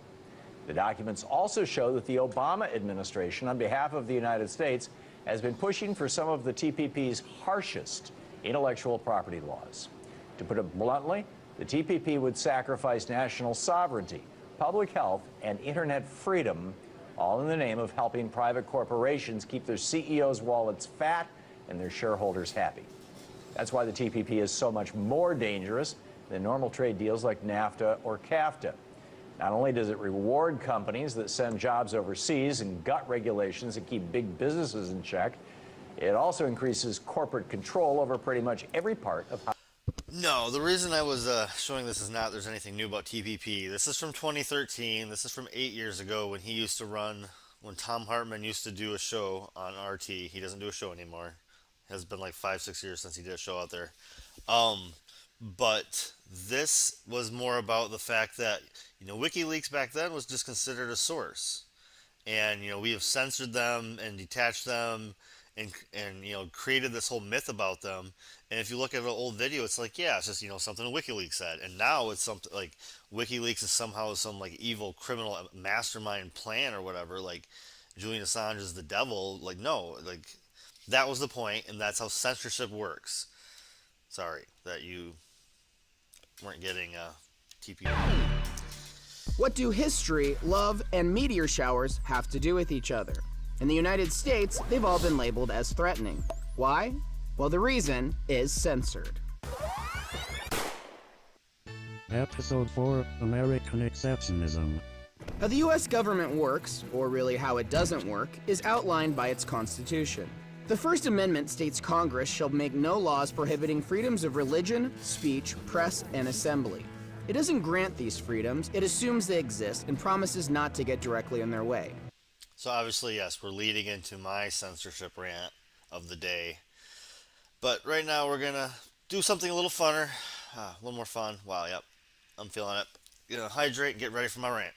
The documents also show that the Obama administration, on behalf of the United States, has been pushing for some of the TPP's harshest intellectual property laws. To put it bluntly, the TPP would sacrifice national sovereignty, public health, and internet freedom, all in the name of helping private corporations keep their CEOs' wallets fat and their shareholders happy. That's why the TPP is so much more dangerous than normal trade deals like NAFTA or CAFTA. Not only does it reward companies that send jobs overseas and gut regulations that keep big businesses in check, it also increases corporate control over pretty much every part of how. No, the reason I was showing this is not there's anything new about TPP. This is from 2013. This is from 8 years ago when when Tom Hartman used to do a show on RT. He doesn't do a show anymore. It has been like 5-6 years since he did a show out there. But this was more about the fact that, WikiLeaks back then was just considered a source. And we have censored them and detached them, and created this whole myth about them. And if you look at an old video, it's like, yeah, it's just something WikiLeaks said. And now it's something like WikiLeaks is somehow some like evil criminal mastermind plan or whatever. Like Julian Assange is the devil. Like, no, like that was the point, and that's how censorship works. Sorry that you weren't getting TP. What do history, love, and meteor showers have to do with each other? In the United States, they've all been labeled as threatening. Why? Well, the reason is censored. Episode 4, American Exceptionism. How the U.S. government works, or really how it doesn't work, is outlined by its Constitution. The First Amendment states Congress shall make no laws prohibiting freedoms of religion, speech, press, and assembly. It doesn't grant these freedoms, it assumes they exist and promises not to get directly in their way. So obviously, yes, we're leading into my censorship rant of the day. But right now we're going to do something a little funner, a little more fun. Wow, yep, I'm feeling it. Gonna hydrate and get ready for my rant.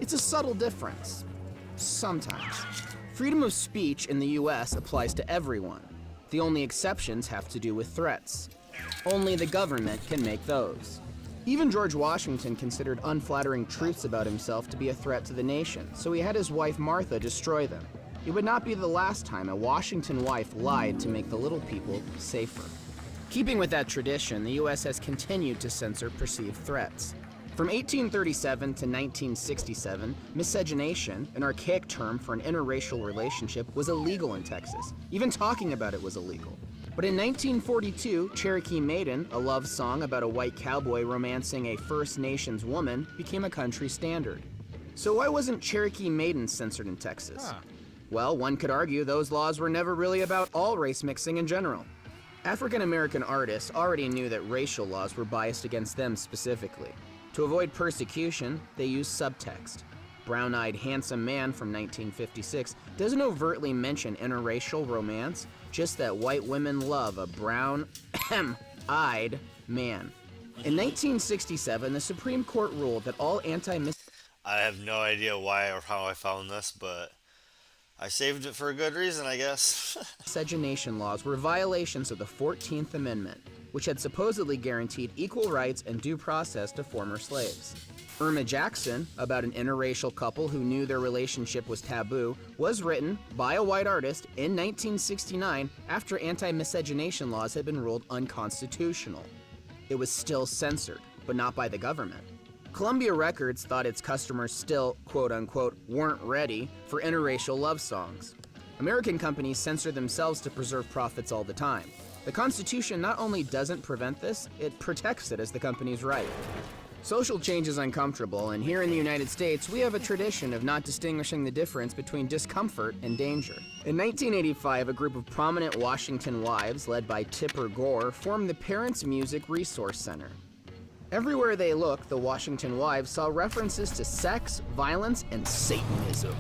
It's a subtle difference. Sometimes. Freedom of speech in the U.S. applies to everyone. The only exceptions have to do with threats. Only the government can make those. Even George Washington considered unflattering truths about himself to be a threat to the nation, so he had his wife Martha destroy them. It would not be the last time a Washington wife lied to make the little people safer. Keeping with that tradition, the U.S. has continued to censor perceived threats. From 1837 to 1967, miscegenation, an archaic term for an interracial relationship, was illegal in Texas. Even talking about it was illegal. But in 1942, Cherokee Maiden, a love song about a white cowboy romancing a First Nations woman, became a country standard. So why wasn't Cherokee Maiden censored in Texas? Well, one could argue those laws were never really about all race mixing in general. African-American artists already knew that racial laws were biased against them specifically. To avoid persecution, they used subtext. Brown-Eyed Handsome Man from 1956 doesn't overtly mention interracial romance, just that white women love a brown-eyed man. In 1967, the Supreme Court ruled that all I have no idea why or how I found this, but I saved it for a good reason, I guess. miscegenation laws were violations of the 14th Amendment, which had supposedly guaranteed equal rights and due process to former slaves. Irma Jackson, about an interracial couple who knew their relationship was taboo, was written by a white artist in 1969 after anti-miscegenation laws had been ruled unconstitutional. It was still censored, but not by the government. Columbia Records thought its customers still, quote-unquote, weren't ready for interracial love songs. American companies censor themselves to preserve profits all the time. The Constitution not only doesn't prevent this, it protects it as the company's right. Social change is uncomfortable, and here in the United States, we have a tradition of not distinguishing the difference between discomfort and danger. In 1985, a group of prominent Washington wives, led by Tipper Gore, formed the Parents Music Resource Center. Everywhere they looked, the Washington wives saw references to sex, violence, and Satanism.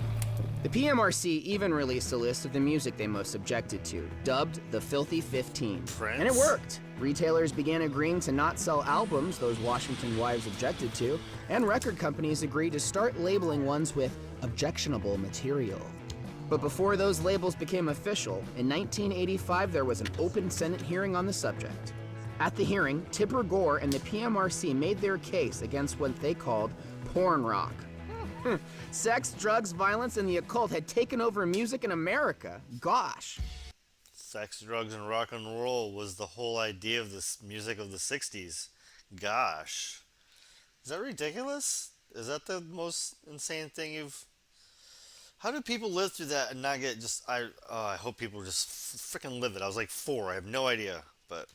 The PMRC even released a list of the music they most objected to, dubbed the Filthy 15. Prince? And it worked. Retailers began agreeing to not sell albums those Washington wives objected to, and record companies agreed to start labeling ones with objectionable material. But before those labels became official, in 1985 there was an open Senate hearing on the subject. At the hearing, Tipper Gore and the PMRC made their case against what they called porn rock. Sex, drugs, violence, and the occult had taken over music in America. Gosh. Sex, drugs, and rock and roll was the whole idea of this music of the 60s. Gosh. Is that ridiculous? Is that the most insane thing you've... How do people live through that and not get just... I hope people just freaking live it. I was like 4. I have no idea, but...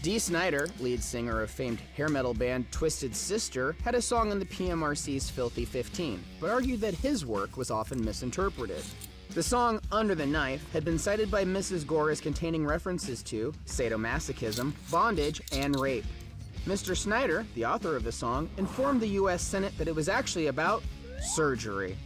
Dee Snider, lead singer of famed hair metal band Twisted Sister, had a song on the PMRC's Filthy 15, but argued that his work was often misinterpreted. The song, Under the Knife, had been cited by Mrs. Gore as containing references to sadomasochism, bondage, and rape. Mr. Snider, the author of the song, informed the U.S. Senate that it was actually about surgery.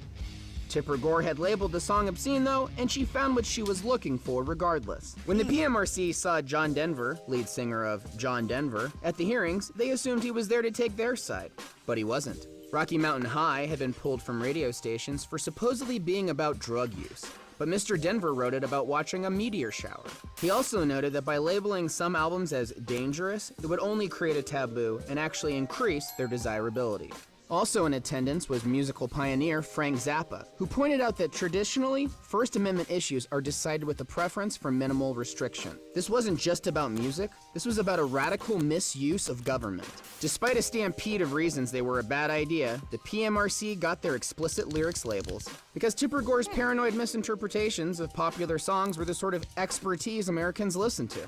Tipper Gore had labeled the song obscene, though, and she found what she was looking for regardless. When the PMRC saw John Denver, lead singer of John Denver, at the hearings, they assumed he was there to take their side. But he wasn't. Rocky Mountain High had been pulled from radio stations for supposedly being about drug use, but Mr. Denver wrote it about watching a meteor shower. He also noted that by labeling some albums as dangerous, it would only create a taboo and actually increase their desirability. Also in attendance was musical pioneer Frank Zappa, who pointed out that traditionally, First Amendment issues are decided with a preference for minimal restriction. This wasn't just about music, this was about a radical misuse of government. Despite a stampede of reasons they were a bad idea, the PMRC got their explicit lyrics labels, because Tipper Gore's paranoid misinterpretations of popular songs were the sort of expertise Americans listened to.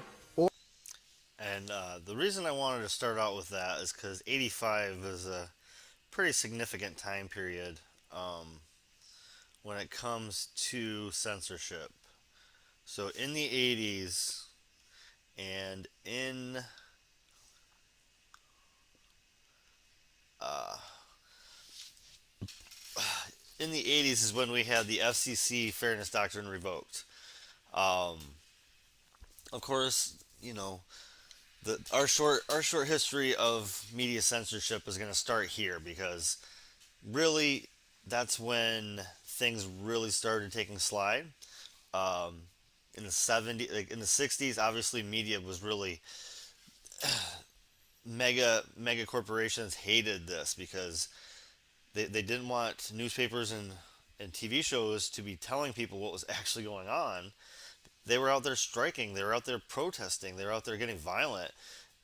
And the reason I wanted to start out with that is because 85 is a pretty significant time period when it comes to censorship. So in the 80s and in the 80s is when we had the FCC Fairness Doctrine revoked. Of course, you know, our short history of media censorship is going to start here, because really that's when things really started taking slide. In the 70s, like in the 60s, obviously media was really mega corporations hated this because they didn't want newspapers and TV shows to be telling people what was actually going on. They were out there striking. They were out there protesting. They were out there getting violent,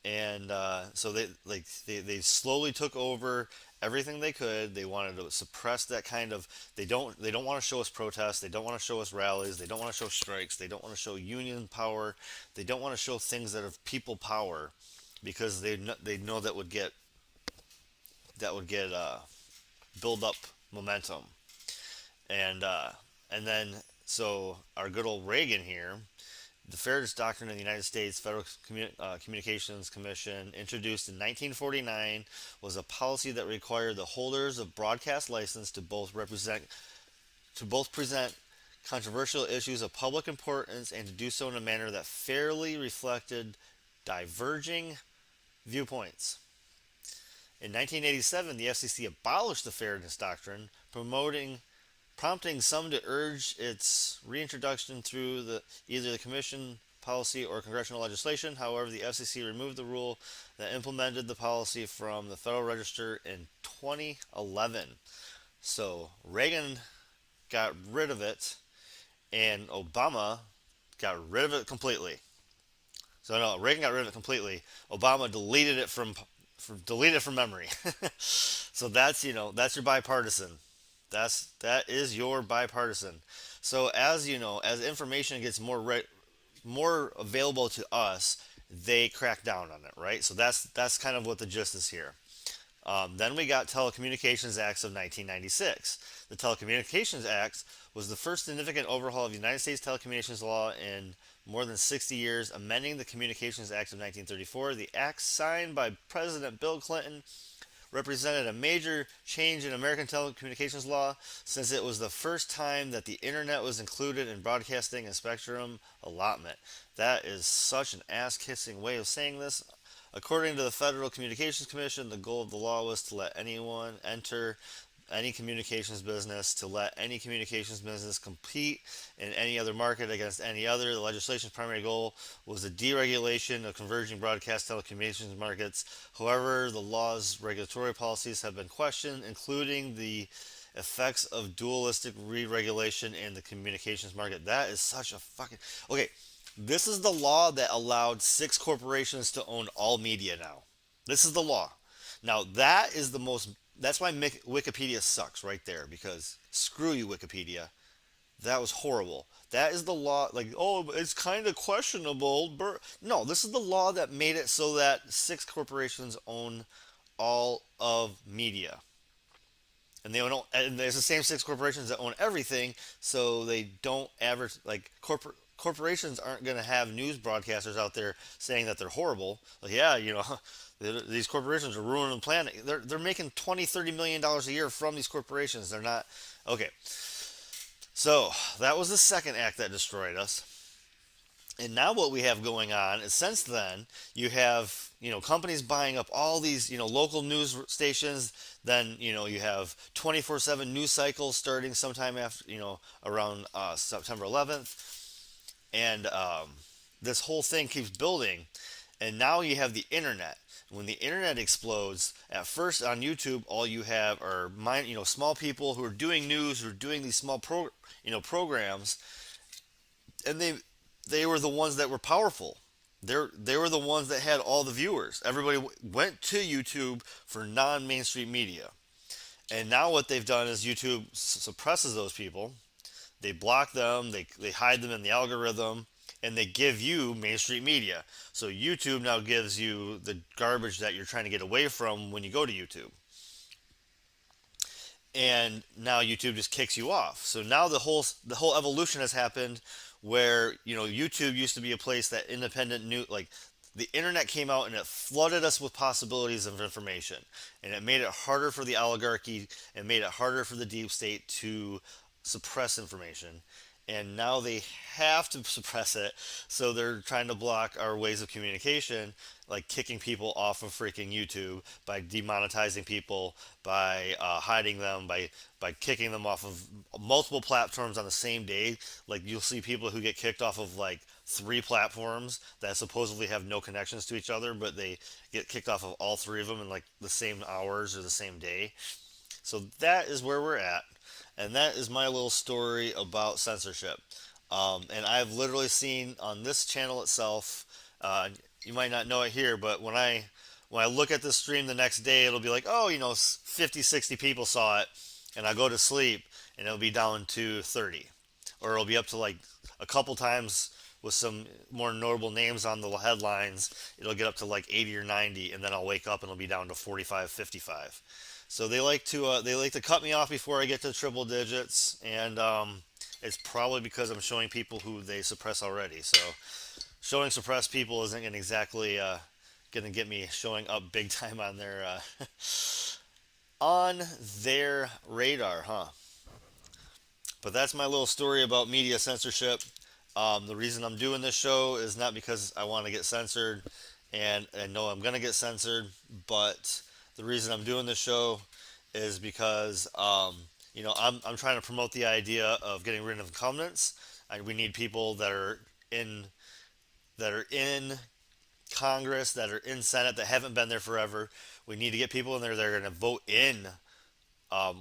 and so they slowly took over everything they could. They wanted to suppress that kind of. They don't want to show us protests. They don't want to show us rallies. They don't want to show strikes. They don't want to show union power. They don't want to show things that have people power, because they know that would get build up momentum, and then. So our good old Reagan here, the Fairness Doctrine of the United States Federal Communications Commission, introduced in 1949, was a policy that required the holders of broadcast license to both present controversial issues of public importance and to do so in a manner that fairly reflected diverging viewpoints. In 1987, the FCC abolished the Fairness Doctrine, prompting some to urge its reintroduction through either the commission policy or congressional legislation. However, the FCC removed the rule that implemented the policy from the Federal Register in 2011. So Reagan got rid of it, and Obama got rid of it completely. So no, Reagan got rid of it completely. Obama deleted it from memory. So that's your bipartisan. That is your bipartisan. So as you know, as information gets more available to us, they crack down on it, right? So that's kind of what the gist is here. Then we got Telecommunications Acts of 1996. The Telecommunications Act was the first significant overhaul of the United States telecommunications law in more than 60 years, amending the Communications Act of 1934. The act, signed by President Bill Clinton, represented a major change in American telecommunications law, since it was the first time that the internet was included in broadcasting and spectrum allotment. That is such an ass-kissing way of saying this. According to the Federal Communications Commission, the goal of the law was to let anyone enter any communications business, to let any communications business compete in any other market against any other. The legislation's primary goal was the deregulation of converging broadcast telecommunications markets. However, the law's regulatory policies have been questioned, including the effects of dualistic re-regulation in the communications market. That is such a fucking... Okay, this is the law that allowed 6 corporations to own all media now. This is the law. Now, that is the most... That's why Wikipedia sucks right there, because screw you, Wikipedia. That was horrible. That is the law. Like, oh, it's kind of questionable. No, this is the law that made it so that 6 corporations own all of media. And they own, and there's the same 6 corporations that own everything, so they don't advertise. Like, corporations aren't going to have news broadcasters out there saying that they're horrible. Like, yeah, these corporations are ruining the planet. They're making $20-30 million a year from these corporations. They're not... Okay. So, that was the second act that destroyed us. And now what we have going on is since then you have companies buying up all these local news stations. Then you have 24/7 news cycles starting sometime after around September 11th, and this whole thing keeps building. And now you have the internet. When the internet explodes, at first on YouTube, all you have are small people who are doing news, who are doing these small programs, and they were the ones that were powerful. They were the ones that had all the viewers. Everybody went to YouTube for non-mainstream media. And now what they've done is YouTube suppresses those people. They block them, they hide them in the algorithm, and they give you mainstream media. So YouTube now gives you the garbage that you're trying to get away from when you go to YouTube. And now YouTube just kicks you off. So now the whole evolution has happened where YouTube used to be a place that independent news, like the internet came out and it flooded us with possibilities of information, and it made it harder for the oligarchy and made it harder for the deep state to suppress information. And now they have to suppress it, so they're trying to block our ways of communication, like kicking people off of freaking YouTube, by demonetizing people, by hiding them, by kicking them off of multiple platforms on the same day. Like you'll see people who get kicked off of like 3 platforms that supposedly have no connections to each other, but they get kicked off of all 3 of them in like the same hours or the same day. So that is where we're at. And that is my little story about censorship. And I've literally seen on this channel itself, you might not know it here, but when I look at the stream the next day, it'll be like, oh, 50, 60 people saw it, and I go to sleep, and it'll be down to 30. Or it'll be up to like a couple times with some more notable names on the headlines, it'll get up to like 80 or 90, and then I'll wake up and it'll be down to 45, 55. So they like to cut me off before I get to triple digits, and it's probably because I'm showing people who they suppress already. So showing suppressed people isn't gonna exactly gonna get me showing up big time on their on their radar, huh? But that's my little story about media censorship. The reason I'm doing this show is not because I want to get censored, and I know I'm gonna get censored, but the reason I'm doing this show is because I'm trying to promote the idea of getting rid of incumbents. We need people that are in Congress, that are in Senate, that haven't been there forever. We need to get people in there that are going to vote in. I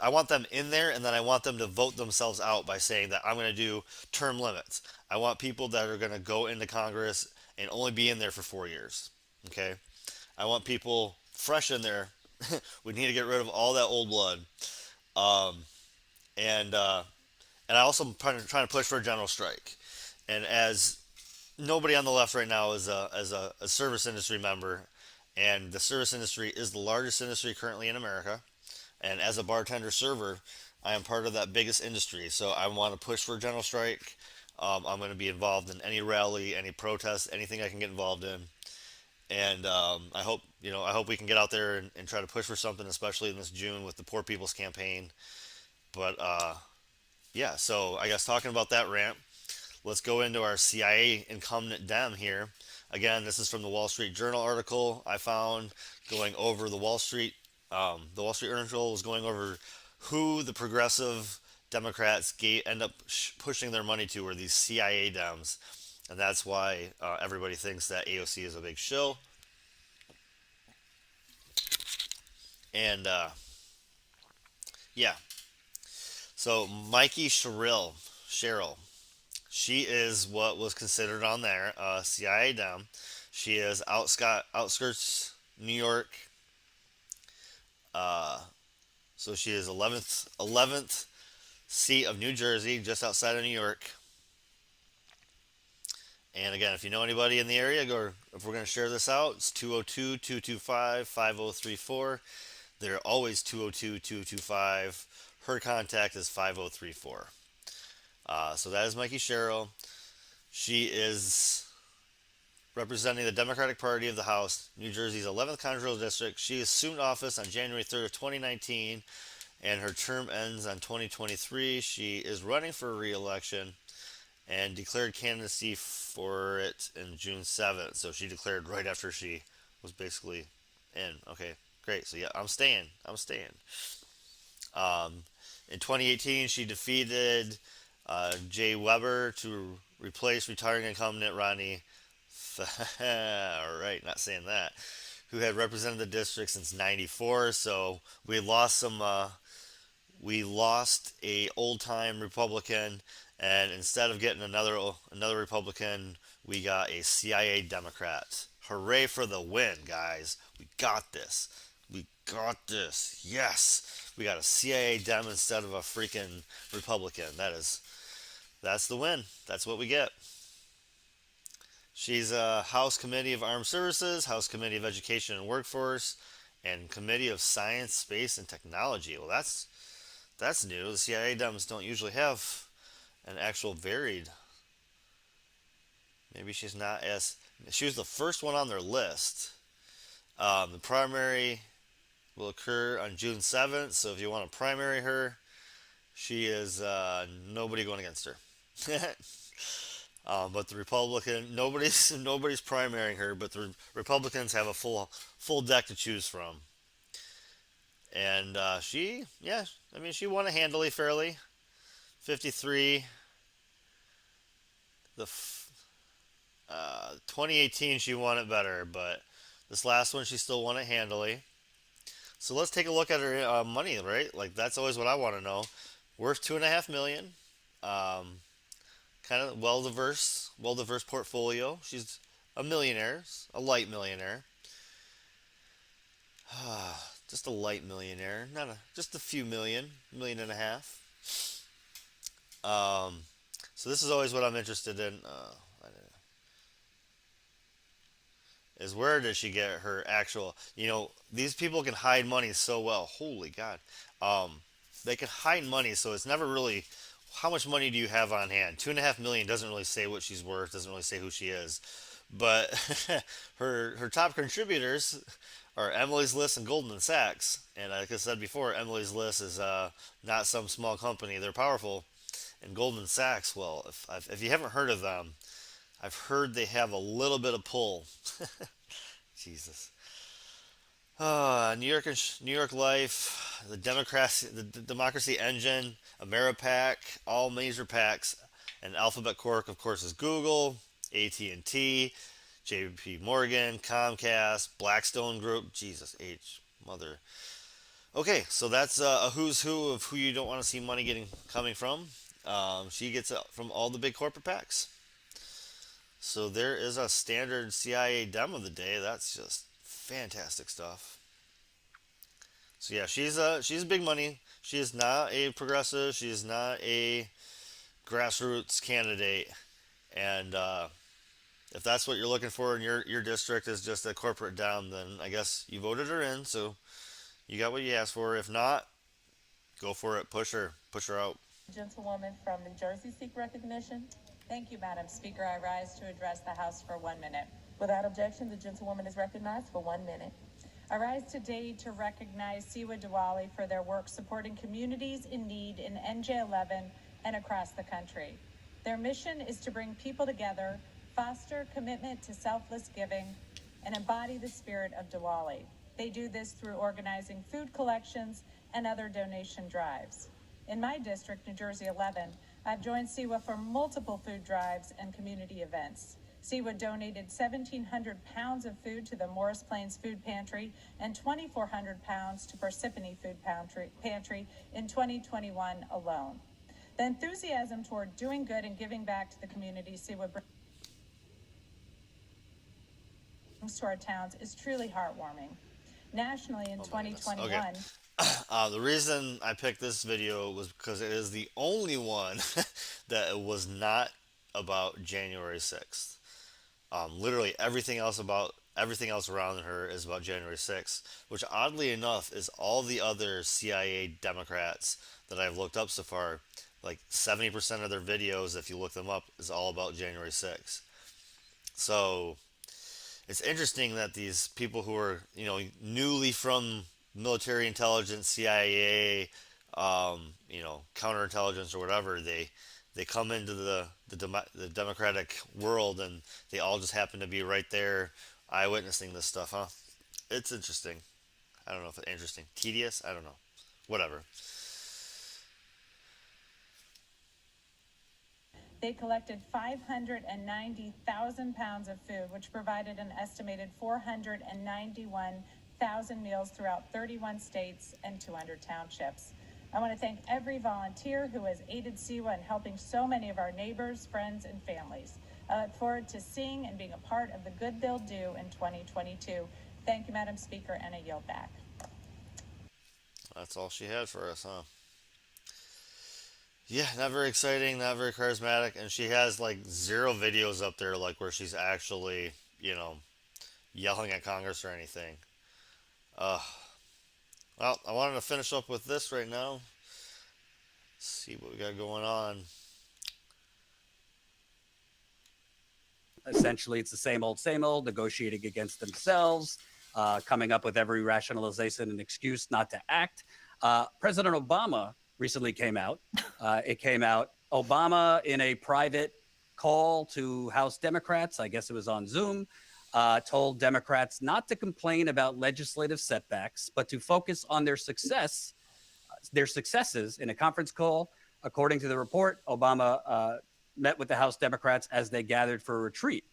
want them in there, and then I want them to vote themselves out by saying that I'm going to do term limits. I want people that are going to go into Congress and only be in there for 4 years. Okay? I want people fresh in there. We need to get rid of all that old blood. And I also am trying to push for a general strike. And as nobody on the left right now is a service industry member, and the service industry is the largest industry currently in America. And as a bartender server, I am part of that biggest industry. So I want to push for a general strike. I'm going to be involved in any rally, any protest, anything I can get involved in. And I hope we can get out there and try to push for something, especially in this June with the Poor People's Campaign. But yeah, so I guess talking about that rant, let's go into our CIA incumbent Dem here. Again, this is from the Wall Street Journal article I found going over the Wall Street Journal was going over who the progressive Democrats end up pushing their money to, were these CIA Dems. And that's why everybody thinks that AOC is a big shill. And yeah. So Mikey Sherrill, she is what was considered on there, CIA Dem. She is outskirts New York. So she is 11th seat of New Jersey, just outside of New York. And again, if you know anybody in the area, or if we're going to share this out, it's 202-225-5034. They're always 202-225. Her contact is 5034. So that is Mikey Sherrill. She is representing the Democratic Party of the House, New Jersey's 11th Congressional District. She assumed office on January 3rd of 2019, and her term ends on 2023. She is running for re-election, and declared candidacy for it in June 7th. So she declared right after she was basically in. Okay, great. So yeah, I'm staying. I'm staying. In 2018, she defeated Jay Weber to replace retiring incumbent Ronnie. All right, not saying that. Who had represented the district since '94. So we lost some. We lost a old-time Republican, and instead of getting another Republican, we got a CIA Democrat. Hooray for the win, guys! We got this. We got this. Yes, we got a CIA Dem instead of a freaking Republican. That's the win. That's what we get. She's a House Committee of Armed Services, House Committee of Education and Workforce, and Committee of Science, Space, and Technology. Well, that's new. The CIA Dems don't usually have an actual varied. Maybe she's not as. She was the first one on their list. The primary will occur on June 7th, so if you want to primary her, she is nobody going against her. But the Republican, nobody's primarying her, but the Republicans have a full deck to choose from. And she won it handily, fairly. 53. 2018 she won it better, but this last one she still won it handily. So let's take a look at her money, right? Like that's always what I want to know. Worth $2.5 million. Kind of well diverse portfolio. She's a millionaire, a light millionaire. Just a light millionaire, just a few million and a half. So this is always what I'm interested in. Is where does she get her actual? These people can hide money so well. Holy God, they can hide money, so it's never really. How much money do you have on hand? $2.5 million doesn't really say what she's worth. Doesn't really say who she is, but her top contributors are Emily's List and Goldman Sachs. And like I said before, Emily's List is not some small company. They're powerful. And Goldman Sachs, well, if you haven't heard of them, I've heard they have a little bit of pull. Jesus. New York Life, the Democracy Engine, Ameripac, all major PACs, and Alphabet Corp, of course, is Google, AT&T, J.P. Morgan, Comcast, Blackstone Group, Jesus H, mother. Okay, so that's a who's who of who you don't want to see money coming from. She gets it from all the big corporate PACs. So there is a standard CIA Dem of the day. That's just fantastic stuff. So yeah, she's big money. She is not a progressive. She is not a grassroots candidate. And if that's what you're looking for in your district is just a corporate Dem, then I guess you voted her in. So you got what you asked for. If not, go for it. Push her out. Gentlewoman from New Jersey seek recognition. Thank you, Madam Speaker. I rise to address the House for 1 minute. Without objection, the gentlewoman is recognized for 1 minute. I rise today to recognize Siwa Diwali for their work supporting communities in need in NJ11 and across the country. Their mission is to bring people together, foster commitment to selfless giving, and embody the spirit of Diwali. They do this through organizing food collections and other donation drives. In my district, New Jersey 11, I've joined Siwa for multiple food drives and community events. Siwa donated 1,700 pounds of food to the Morris Plains Food Pantry and 2,400 pounds to Parsippany Food Pantry in 2021 alone. The enthusiasm toward doing good and giving back to the community Siwa brings to our towns is truly heartwarming. Nationally in 2021, okay. The reason I picked this video was because it is the only one that was not about January 6th. Literally everything else around her is about January 6th, which oddly enough is all the other CIA Democrats that I've looked up so far. Like 70% of their videos, if you look them up, is all about January 6th. So it's interesting that these people who are, newly from military intelligence, CIA, counterintelligence or whatever, they come into the Democratic world and they all just happen to be right there eyewitnessing this stuff, huh? It's interesting. I don't know if it's interesting. Tedious? I don't know. Whatever. They collected 590,000 pounds of food, which provided an estimated 491,000 meals throughout 31 states and 200 townships. I want to thank every volunteer who has aided CEWA in helping so many of our neighbors, friends, and families. I look forward to seeing and being a part of the good they'll do in 2022. Thank you, Madam Speaker, and I yield back. That's all she had for us, huh? Yeah, not very exciting, not very charismatic, and she has like 0 videos up there like where she's actually, yelling at Congress or anything. Well, I wanted to finish up with this right now. See what we got going on. Essentially, it's the same old, negotiating against themselves, coming up with every rationalization and excuse not to act. President Obama recently came out. Obama, in a private call to House Democrats, I guess it was on Zoom, told Democrats not to complain about legislative setbacks, but to focus on their successes in a conference call. According to the report, Obama met with the House Democrats as they gathered for a retreat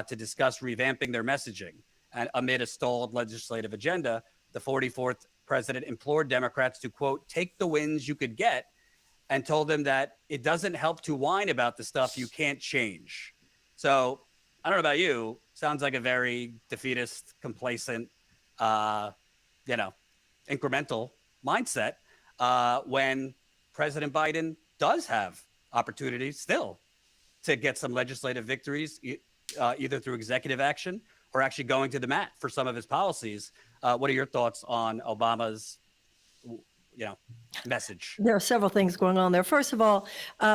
to discuss revamping their messaging. And amid a stalled legislative agenda, the 44th president implored Democrats to, quote, take the wins you could get, and told them that it doesn't help to whine about the stuff you can't change. So I don't know about you, sounds like a very defeatist, complacent, incremental mindset when President Biden does have opportunities still to get some legislative victories, either through executive action or actually going to the mat for some of his policies. What are your thoughts on Obama's, message? There are several things going on there. First of all,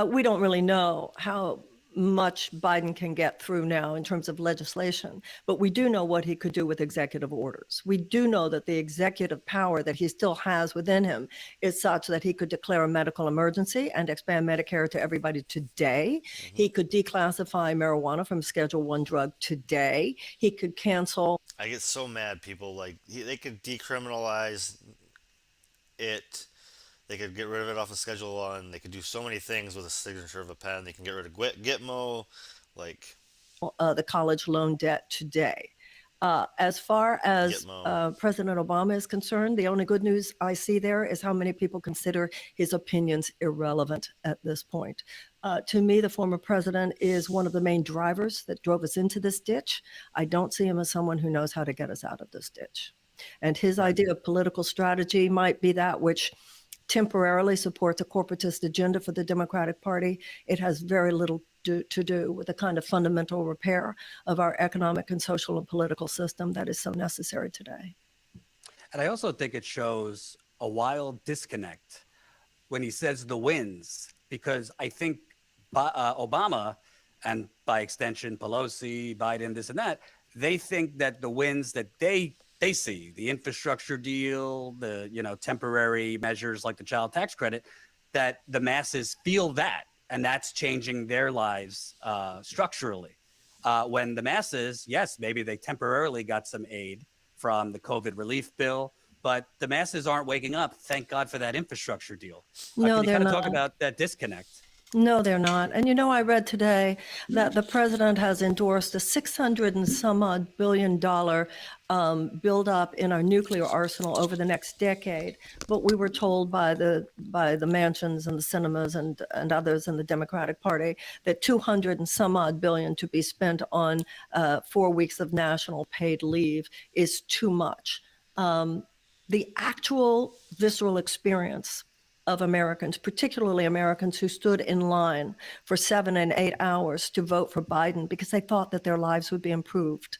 we don't really know how much Biden can get through now in terms of legislation, but we do know what he could do with executive orders. We do know that the executive power that he still has within him is such that he could declare a medical emergency and expand Medicare to everybody today. He could declassify marijuana from Schedule I drug today. He could cancel. I get so mad, people, they could decriminalize it. They could get rid of it off of Schedule 1. They could do so many things with a signature of a pen. They can get rid of Gitmo, the college loan debt today. As far as President Obama is concerned, the only good news I see there is how many people consider his opinions irrelevant at this point. To me, the former president is one of the main drivers that drove us into this ditch. I don't see him as someone who knows how to get us out of this ditch. And his idea of political strategy might be that which temporarily supports a corporatist agenda for the Democratic Party. It has very little to do with the kind of fundamental repair of our economic and social and political system that is so necessary today. And I also think it shows a wild disconnect when he says the wins, because I think Obama, and by extension Pelosi, Biden, this and that, they think that the wins that they see, the infrastructure deal, the temporary measures like the child tax credit, that the masses feel that, and that's changing their lives structurally. When the masses, yes, maybe they temporarily got some aid from the COVID relief bill, but the masses aren't waking up. Thank God for that infrastructure deal. No, can you they're kind of not. talk about that disconnect? No, they're not. And I read today that the president has endorsed a $600 and some odd billion build-up in our nuclear arsenal over the next decade. But we were told by the mansions and the cinemas and others in the Democratic Party that 200 and some odd billion to be spent on 4 weeks of national paid leave is too much. The actual visceral experience of Americans, particularly Americans who stood in line for 7 and 8 hours to vote for Biden because they thought that their lives would be improved,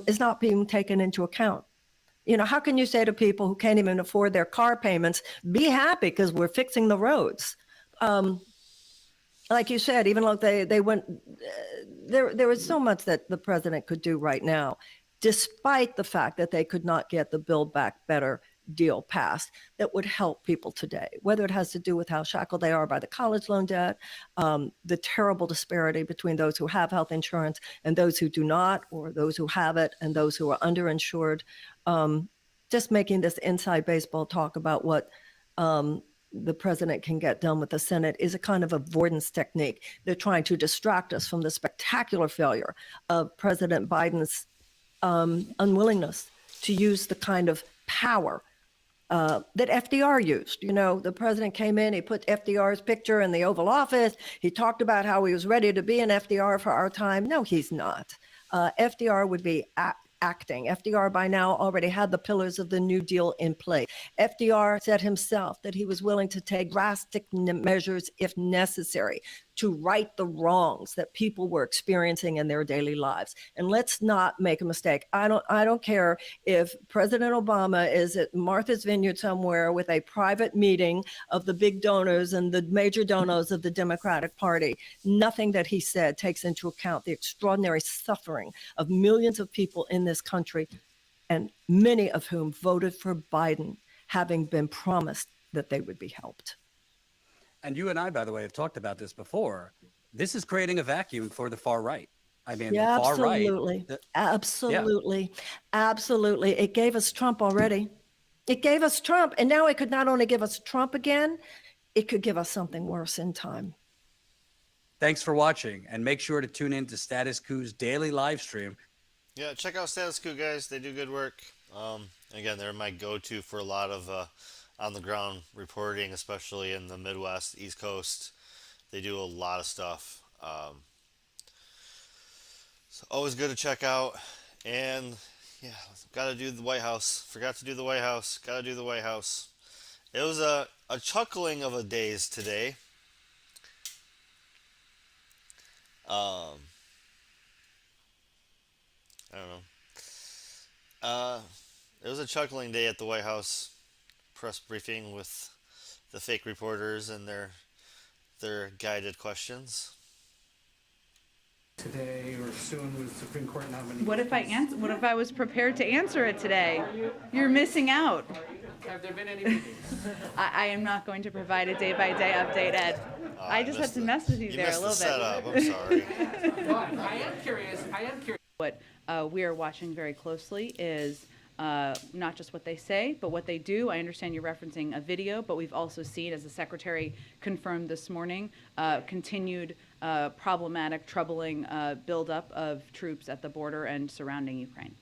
is not being taken into account. How can you say to people who can't even afford their car payments, be happy because we're fixing the roads? Like you said, even though they went, there was so much that the president could do right now, despite the fact that they could not get the Build Back Better deal passed that would help people today, whether it has to do with how shackled they are by the college loan debt, the terrible disparity between those who have health insurance and those who do not, or those who have it and those who are underinsured. Just making this inside baseball talk about what the president can get done with the Senate is a kind of avoidance technique. They're trying to distract us from the spectacular failure of President Biden's unwillingness to use the kind of power that FDR used. You know, the president came in, he put FDR's picture in the Oval Office. He talked about how he was ready to be an FDR for our time. No, he's not. FDR would be acting. FDR by now already had the pillars of the New Deal in place. FDR said himself that he was willing to take drastic measures if necessary to right the wrongs that people were experiencing in their daily lives. And let's not make a mistake. I don't care if President Obama is at Martha's Vineyard somewhere with a private meeting of the big donors and the major donors of the Democratic Party. Nothing that he said takes into account the extraordinary suffering of millions of people in this country, and many of whom voted for Biden, having been promised that they would be helped. And you and I, by the way, have talked about this before. This is creating a vacuum for the far right. I mean, yeah, the far absolutely. right. Absolutely. Yeah. Absolutely. It gave us Trump already. It gave us Trump. And now it could not only give us Trump again, it could give us something worse in time. Thanks for watching. And make sure to tune in to Status Quo's daily live stream. Yeah, check out Status Quo, guys. They do good work. Again, they're my go-to for a lot of on-the-ground reporting, especially in the Midwest, East Coast. They do a lot of stuff. So always good to check out. And yeah, got to do the White House. Forgot to do the White House. Got to do the White House. It was a chuckling of a days today. I don't know. It was a chuckling day at the White House press briefing with the fake reporters and their guided questions. Today or soon with Supreme Court nominee. What if I was prepared to answer it today? You're missing out. Have there been any meetings? I am not going to provide a day-by-day update, Ed. I just had to mess with you there a little bit. Setup. I'm sorry. But I am curious. What we are watching very closely is not just what they say, but what they do. I understand you're referencing a video, but we've also seen, as the Secretary confirmed this morning, continued problematic, troubling buildup of troops at the border and surrounding Ukraine.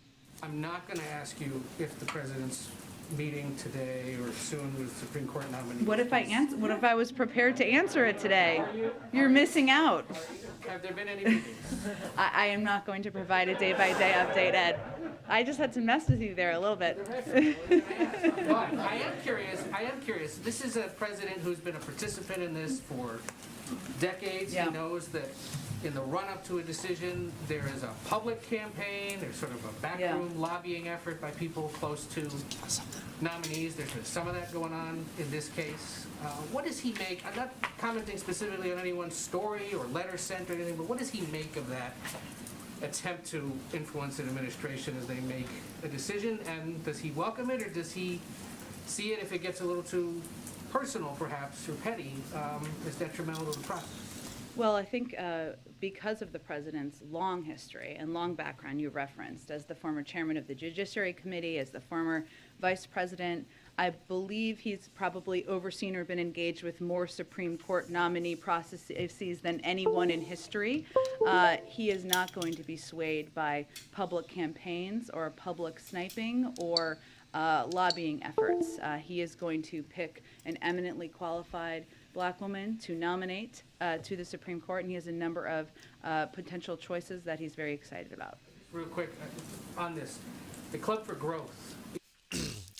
I'm not going to ask you if the president's meeting today or soon with Supreme Court nominee. What if I was prepared to answer it today? You're missing out. Have there been any meetings? I am not going to provide a day-by-day update, Ed. I just had to mess with you there a little bit. But I am curious. This is a president who's been a participant in this for decades. Yeah. He knows that in the run-up to a decision, there is a public campaign. There's sort of a backroom lobbying effort by people close to nominees. There's been some of that going on in this case. What does he make? I'm not commenting specifically on anyone's story or letter sent or anything, but what does he make of that attempt to influence an administration as they make a decision? And does he welcome it, or does he see it, if it gets a little too personal, perhaps, or petty, as detrimental to the process? Well, I think because of the president's long history and long background you referenced, as the former chairman of the Judiciary Committee, as the former vice president, I believe he's probably overseen or been engaged with more Supreme Court nominee processes than anyone in history. He is not going to be swayed by public campaigns or public sniping or lobbying efforts. He is going to pick an eminently qualified Black woman to nominate to the Supreme Court, and he has a number of potential choices that he's very excited about. Real quick on this, the Club for Growth.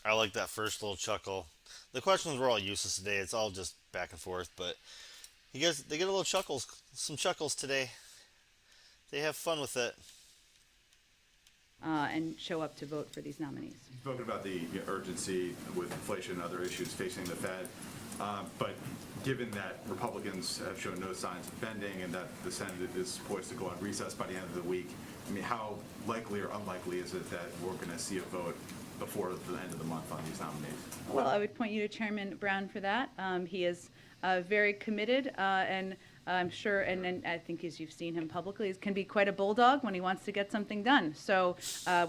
I like that first little chuckle. The questions were all useless today. It's all just back and forth, but they get a little some chuckles today. They have fun with it. And show up to vote for these nominees. You've spoken about the urgency with inflation and other issues facing the Fed, but given that Republicans have shown no signs of bending and that the Senate is poised to go on recess by the end of the week, I mean, how likely or unlikely is it that we're going to see a vote before the end of the month on these nominees? Well, I would point you to Chairman Brown for that. He is very committed, and I'm sure, and I think as you've seen him publicly, he can be quite a bulldog when he wants to get something done. So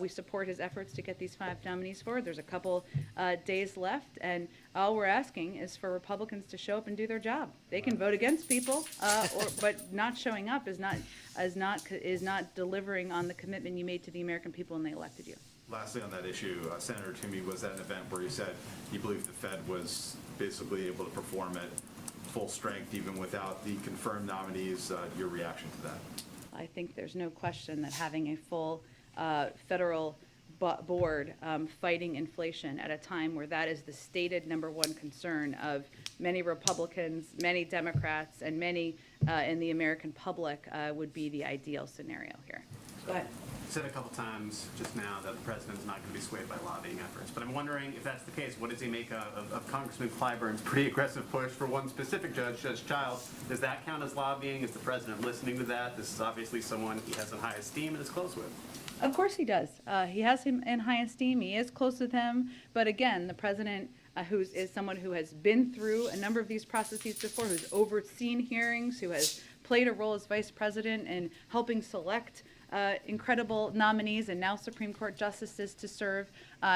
we support his efforts to get these 5 nominees forward. There's a couple days left, and all we're asking is for Republicans to show up and do their job. They can vote against people, but not showing up is not delivering on the commitment you made to the American people when they elected you. Lastly, on that issue, Senator Toomey was at an event where he said he believed the Fed was basically able to perform at full strength even without the confirmed nominees. Your reaction to that? I think there's no question that having a full federal board fighting inflation at a time where that is the stated #1 concern of many Republicans, many Democrats, and many in the American public would be the ideal scenario here. Go ahead. You said a couple times just now that the president's not going to be swayed by lobbying efforts, but I'm wondering if that's the case, what does he make of Congressman Clyburn's pretty aggressive push for one specific judge, Judge Childs? Does that count as lobbying? Is the president listening to that? This is obviously someone he has in high esteem and is close with. Of course he does. He has him in high esteem. He is close with him. But again, the president is someone who has been through a number of these processes before, who's overseen hearings, who has played a role as vice president in helping select incredible nominees and now Supreme Court justices to serve.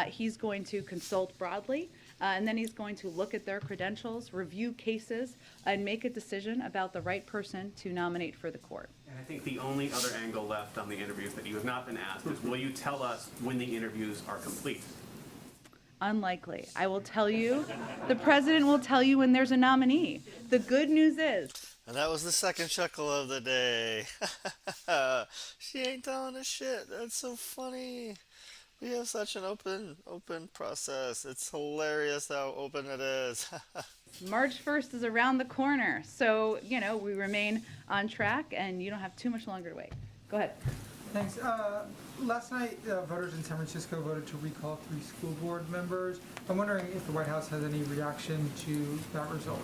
He's going to consult broadly, and then he's going to look at their credentials, review cases, and make a decision about the right person to nominate for the court. And I think the only other angle left on the interviews that you have not been asked is, will you tell us when the interviews are complete? Unlikely. I will tell you, the president will tell you when there's a nominee. The good news is, and that was the second chuckle of the day. She ain't telling us shit. That's so funny. We have such an open process. It's hilarious how open it is. March 1st is around the corner. So, we remain on track, and you don't have too much longer to wait. Go ahead. Thanks. Last night, voters in San Francisco voted to recall 3 school board members. I'm wondering if the White House has any reaction to that result.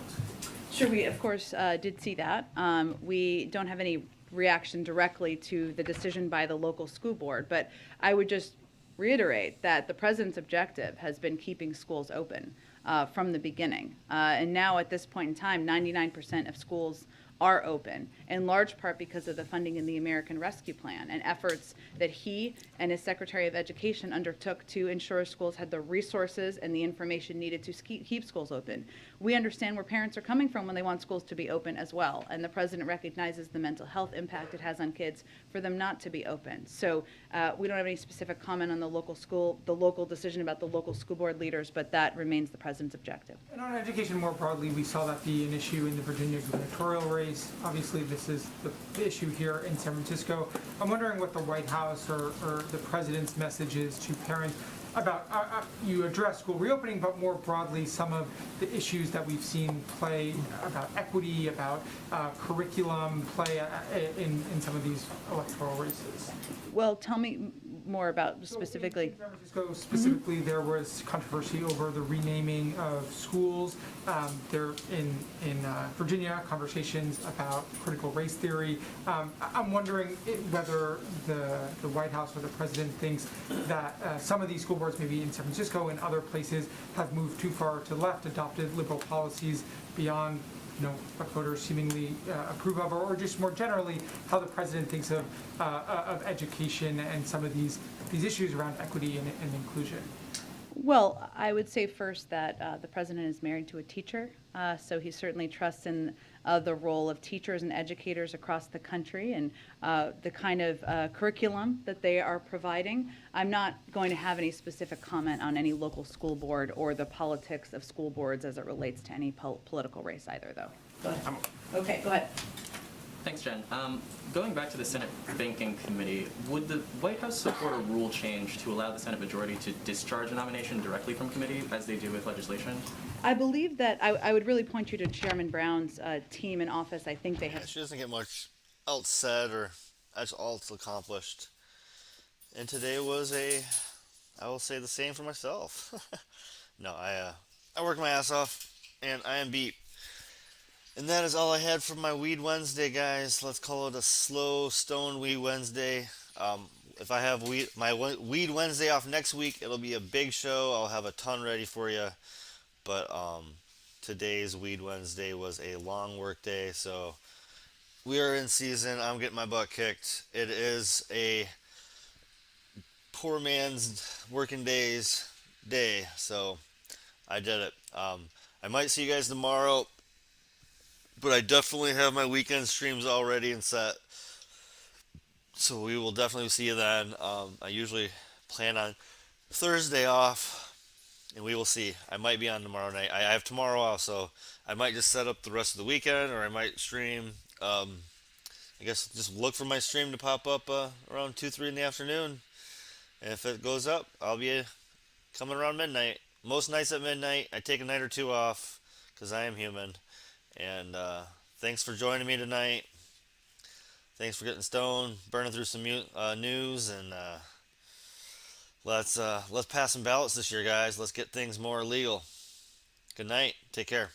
Sure, we of course did see that. We don't have any reaction directly to the decision by the local school board, but I would just reiterate that the president's objective has been keeping schools open from the beginning. And now at this point in time, 99% of schools are open, in large part because of the funding in the American Rescue Plan and efforts that he and his Secretary of Education undertook to ensure schools had the resources and the information needed to keep schools open. We understand where parents are coming from when they want schools to be open as well, and the president recognizes the mental health impact it has on kids for them not to be open. So we don't have any specific comment on the local decision about the local school board leaders, but that remains the president's objective. And on education more broadly, we saw that be an issue in the Virginia gubernatorial race. Obviously, this is the issue here in San Francisco. I'm wondering what the White House or the president's message is to parents about, you address school reopening, but more broadly, some of the issues that we've seen play about equity, about curriculum play in some of these electoral races. Well, tell me more about specifically. In San Francisco specifically, there was controversy over the renaming of schools. There in Virginia, conversations about critical race theory. I'm wondering whether the White House or the president thinks that some of these school boards, maybe in San Francisco and other places, have moved too far to the left, adopted liberal policies beyond what voters seemingly approve of, or just more generally, how the president thinks of education and some of these issues around equity and inclusion. Well, I would say first that the president is married to a teacher, so he certainly trusts in the role of teachers and educators across the country and the kind of curriculum that they are providing. I'm not going to have any specific comment on any local school board or the politics of school boards as it relates to any political race either, though. Go ahead. Okay, go ahead. Thanks, Jen. Going back to the Senate Banking Committee, would the White House support a rule change to allow the Senate majority to discharge a nomination directly from committee, as they do with legislation? I believe that I would really point you to Chairman Brown's team in office. I think they have. She doesn't get much else said or else accomplished. And today was I will say the same for myself. No, I worked my ass off, and I am beat. And that is all I had for my Weed Wednesday, guys. Let's call it a slow Stone Weed Wednesday. if I have my Weed Wednesday off next week, it'll be a big show. I'll have a ton ready for you. But today's Weed Wednesday was a long work day, so we are in season. I'm getting my butt kicked. It is a poor man's working days day, so I did it. I might see you guys tomorrow, but I definitely have my weekend streams all ready and set. So we will definitely see you then. I usually plan on Thursday off, and we will see. I might be on tomorrow night. I have tomorrow off, so I might just set up the rest of the weekend, or I might stream. I guess just look for my stream to pop up around 2, 3 in the afternoon. And if it goes up, I'll be coming around midnight. Most nights at midnight. I take a night or two off because I am human. And thanks for joining me tonight. Thanks for getting stoned, burning through some news, and let's pass some ballots this year, guys. Let's get things more legal. Good night. Take care.